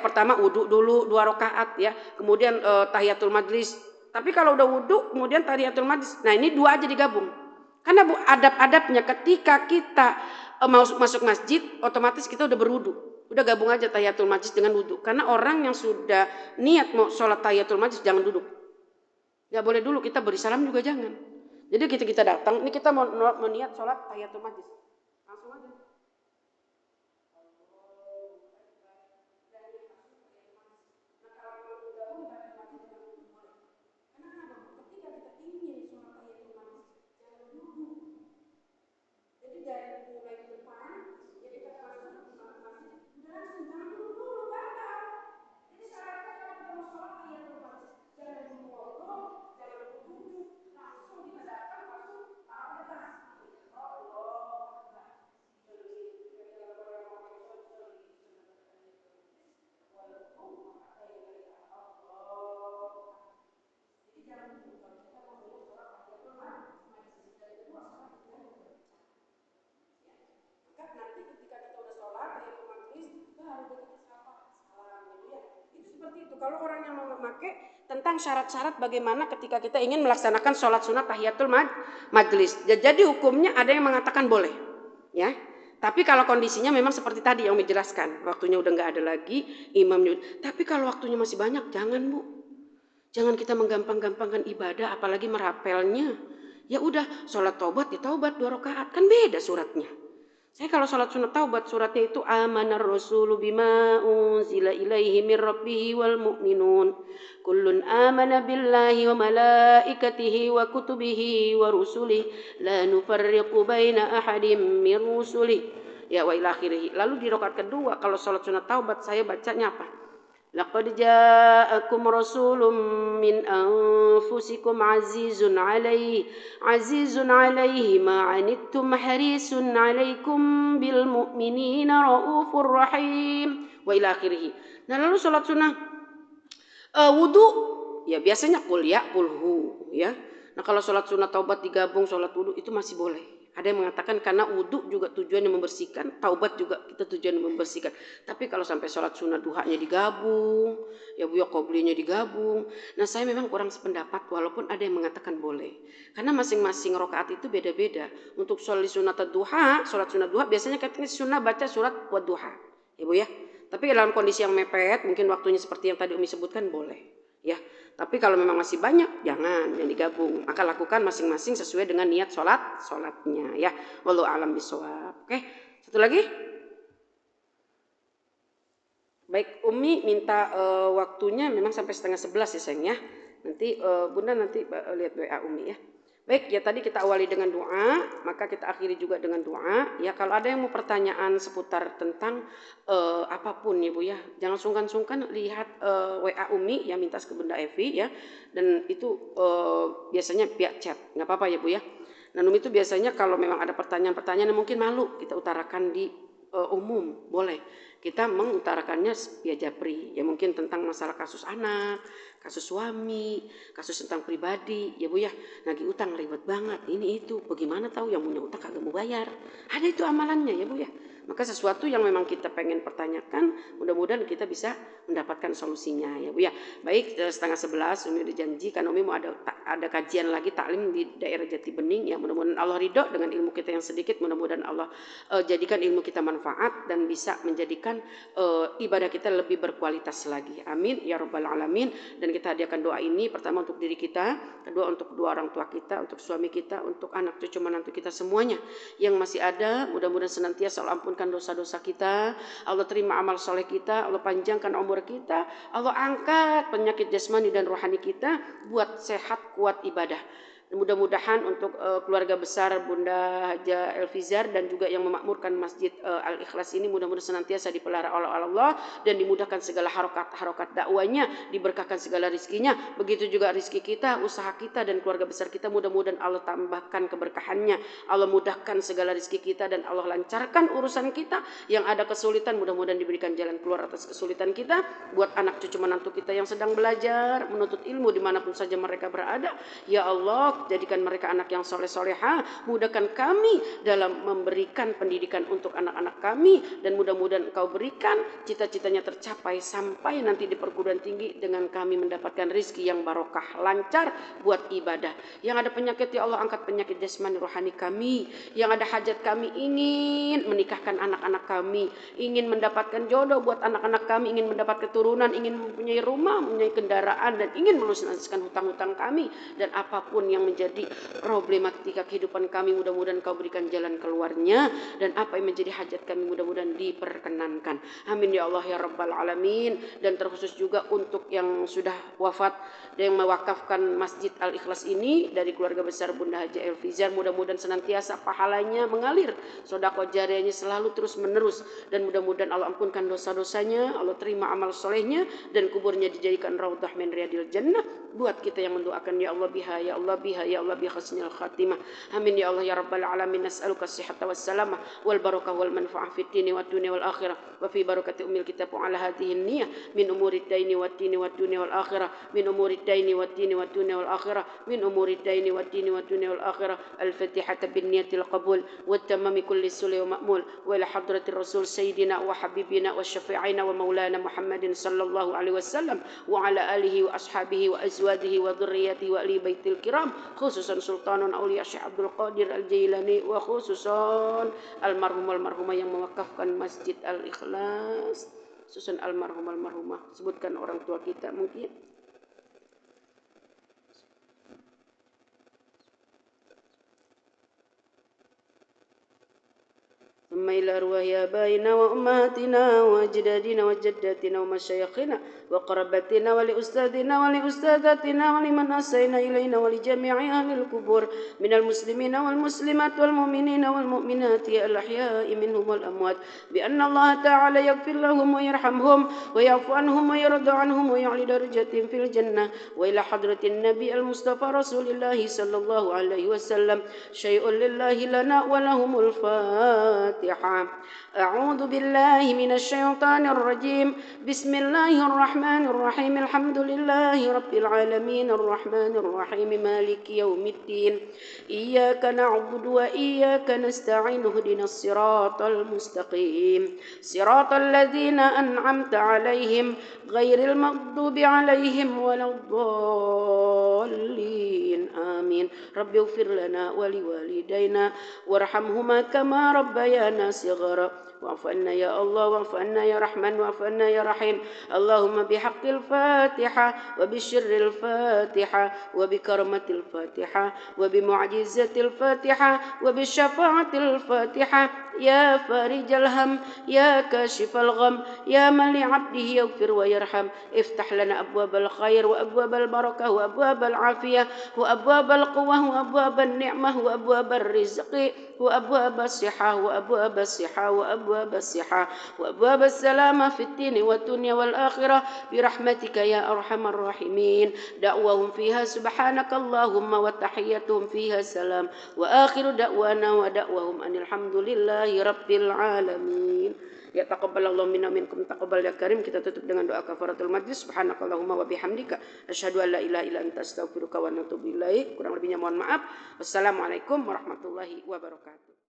pertama wudhu dulu 2 rakaat ya. Kemudian tahiyatul majlis. Tapi kalau udah wudhu, kemudian tahiyatul majlis. Nah ini 2 aja digabung. Karena Bu, adab-adabnya ketika kita masuk masjid, otomatis kita udah berwudhu. Udah gabung aja tahiyatul majlis dengan wudhu. Karena orang yang sudah niat mau sholat tahiyatul majlis jangan duduk. Gak boleh dulu, kita beri salam juga jangan. Jadi kita datang, ini kita mau niat sholat tahiyatul majlis. Langsung aja. Nanti ketika kita udah sholat tahiyatul majlis baru kita salam gitu ya. Itu seperti itu. Kalau orang yang mau memakai tentang syarat-syarat bagaimana ketika kita ingin melaksanakan sholat sunat tahiyatul majlis. Jadi hukumnya ada yang mengatakan boleh, ya. Tapi kalau kondisinya memang seperti tadi yang menjelaskan, waktunya udah nggak ada lagi, imamnya. Tapi kalau waktunya masih banyak, jangan Bu. Jangan kita menggampang-gampangkan ibadah, apalagi merapelnya. Ya udah, sholat taubat ya taubat 2 rakaat, kan beda suratnya. Saya kalau sholat sunat taubat suratnya itu amanar rasulu bima unzila ilaihi mir rabbihi wal mu'minun kullun amana billahi wa malaikatihi wa kutubihi wa rusulihi la nufarriqu baina ahadin min rusulihi ya wa ila akhirih. Lalu di rakaat kedua kalau sholat sunat taubat saya bacanya apa? Laqad ja'akum rasulun min anfusikum azizun alaihi ma anittum harisun alaikum bil mu'minina raufur rahim wa ila akhirih. Nah, lalu salat sunnah wudu ya biasanya qul ya qul hu ya. Nah, kalau salat sunnah taubat digabung salat wudu itu masih boleh. Ada yang mengatakan karena wudhu juga tujuannya membersihkan, taubat juga kita tujuannya membersihkan. Tapi kalau sampai sholat sunnah duhanya digabung, ya Bu ya qoblinya digabung. Nah saya memang kurang sependapat walaupun ada yang mengatakan boleh. Karena masing-masing rakaat itu beda-beda. Untuk sholat sunnah duha biasanya katanya sunnah baca surat wadduha, ya Bu ya. Tapi dalam kondisi yang mepet, mungkin waktunya seperti yang tadi Umi sebutkan boleh, ya. Tapi kalau memang masih banyak, jangan yang digabung. Maka lakukan masing-masing sesuai dengan niat sholatnya ya. Wallahu a'lam bishawab. Oke, satu lagi. Baik, Umi minta waktunya memang sampai 10:30 ya sayang ya. Nanti Bunda nanti lihat WA Umi ya. Baik, ya tadi kita awali dengan doa, maka kita akhiri juga dengan doa. Ya kalau ada yang mau pertanyaan seputar tentang apapun ya Bu ya, jangan sungkan-sungkan lihat WA Umi ya, minta ke Bunda Evi ya. Dan itu biasanya via chat, nggak apa-apa ya Bu ya. Dan Umi itu biasanya kalau memang ada pertanyaan-pertanyaan yang mungkin malu kita utarakan di umum, boleh. Kita mengutarakannya via japri, ya mungkin tentang masalah kasus anak, kasus suami, kasus tentang pribadi, ya Bu ya. Nagih utang ribet banget, ini itu, bagaimana tahu yang punya utang kagak mau bayar. Ada itu amalannya ya Bu ya. Maka sesuatu yang memang kita pengen pertanyakan, mudah-mudahan kita bisa mendapatkan solusinya ya Bu ya. Baik, 10:30 Umi udah janji kan Umi mau ada kajian lagi taklim di daerah Jati Bening ya. Mudah-mudahan Allah ridho dengan ilmu kita yang sedikit, mudah-mudahan Allah jadikan ilmu kita manfaat dan bisa menjadikan ibadah kita lebih berkualitas lagi. Amin ya rabbal alamin. Dan kita hadiahkan doa ini pertama untuk diri kita, kedua untuk kedua orang tua kita, untuk suami kita, untuk anak cucu menantu kita semuanya yang masih ada. Mudah-mudahan senantiasa Allah ampunkan dosa-dosa kita, Allah terima amal soleh kita, Allah panjangkan umur kita, Allah angkat penyakit jasmani dan rohani kita buat sehat kuat ibadah. Mudah-mudahan untuk keluarga besar Bunda Haja Elfizar dan juga yang memakmurkan Masjid Al-Ikhlas ini mudah-mudahan senantiasa dipelihara oleh Allah dan dimudahkan segala harokat dakwanya, diberkahkan segala rizkinya. Begitu juga rizki kita, usaha kita dan keluarga besar kita mudah-mudahan Allah tambahkan keberkahannya, Allah mudahkan segala rizki kita dan Allah lancarkan urusan kita. Yang ada kesulitan mudah-mudahan diberikan jalan keluar atas kesulitan kita. Buat anak cucu menantu kita yang sedang belajar menuntut ilmu dimanapun saja mereka berada, ya Allah jadikan mereka anak yang soleh-soleha, mudahkan kami dalam memberikan pendidikan untuk anak-anak kami dan mudah-mudahan Engkau berikan cita-citanya tercapai sampai nanti di perguruan tinggi dengan kami mendapatkan rizki yang barokah, lancar buat ibadah. Yang ada penyakit ya Allah angkat penyakit jasmani rohani kami, yang ada hajat kami ingin menikahkan anak-anak kami, ingin mendapatkan jodoh buat anak-anak kami, ingin mendapat keturunan, ingin mempunyai rumah, mempunyai kendaraan dan ingin melunaskan hutang-hutang kami dan apapun yang menjadi problematika kehidupan kami mudah-mudahan Kau berikan jalan keluarnya dan apa yang menjadi hajat kami mudah-mudahan diperkenankan. Amin ya Allah ya rabbal alamin. Dan terkhusus juga untuk yang sudah wafat dan yang mewakafkan Masjid Al-Ikhlas ini dari keluarga besar Bunda Haja Elfizar, mudah-mudahan senantiasa pahalanya mengalir, sedekah jariyahnya selalu terus menerus dan mudah-mudahan Allah ampunkan dosa-dosanya, Allah terima amal solehnya dan kuburnya dijadikan raudhah min riyadil jannah buat kita yang mendoakan ya Allah biha ya Allah biha biha ya Allah bi husnil khatimah. Amin ya Allah ya rabbal alamin. Nas'aluka as-sihhata was-salamah wal barakah wal manfaah fid dini wad dunya wal akhirah wa fi barakati ummil kitab ala hadhihi an-niyyah min umuri ad-daini wad dini wad dunya wal akhirah min umuri ad-daini wad dini wad dunya wal akhirah min umuri ad-daini wad dini wad dunya wal akhirah. Al-Fatihah bin niyatil qabul wat tamami kulli sulli wa ma'mul wa ila hadratir rasul sayyidina wa habibina wa syafi'ina wa maulana Muhammadin sallallahu alaihi wasallam wa ala alihi wa ashabihi wa azwajihi wa dhurriyyatihi wa ahli baitil kiram, khususan sultanun auliya Syekh Abdul Qadir Al-Jailani wa khususan almarhumah yang mewakafkan Masjid Al-Ikhlas, khususan almarhumah sebutkan orang tua kita mungkin. ثم إلى أرواح آبائنا وأمهاتنا وأجدادنا وجداتنا ومشايخنا وقربتنا ولأستاذنا ولأستاذاتنا ولمن أسينا إلينا ولجميع أهل القبور من المسلمين والمسلمات والمؤمنين والمؤمنات الأحياء منهم والأموات بأن الله تعالى يغفر لهم ويرحمهم ويعفو عنهم ويرضى عنهم ويعلي درجتهم في الجنة. وإلى حضرة النبي المصطفى رسول الله صلى الله عليه وسلم شيء لله لنا ولهم الفاتحة. أعوذ بالله من الشيطان الرجيم. بسم الله الرحمن الرحيم. الحمد لله رب العالمين الرحمن الرحيم مالك يوم الدين. إياك نعبد وإياك نستعين اهدنا الصراط المستقيم صراط الذين أنعمت عليهم غير المغضوب عليهم ولا الضالين آمين. رب اغفر لنا ولوالدينا وارحمهما كما ربيانا صغارا واعف عنا يا الله واعف عنا يا رحمن واعف عنا يا رحيم. اللهم بحق الفاتحة وبشر الفاتحة وبكرمة الفاتحة وبمعجزة الفاتحة وبشفاعة الفاتحة يا فارج الهم يا كاشف الغم يا من لعبده يغفر ويرحم. افتح لنا أبواب الخير وأبواب البركة وأبواب العافية وأبواب القوة وأبواب النعمة وأبواب الرزق وأبواب الصحة وأبواب الصحة وأبواب الصحة وأبواب السلامة في الدين والدنيا والآخرة برحمتك يا أرحم الراحمين. دعوهم فيها سبحانك اللهم وتحيتهم فيها سلام وآخر دعوانا ودعوهم أن الحمد لله رب العالمين. Ya taqabbalallahu minna minkum taqabbal ya karim. Kita tutup dengan doa kafaratul majlis. Subhanakallahumma wa bihamdika asyhadu an la ilaha illa anta astaghfiruka wa atubu ilaik. Kurang lebihnya mohon maaf. Wassalamualaikum warahmatullahi wabarakatuh.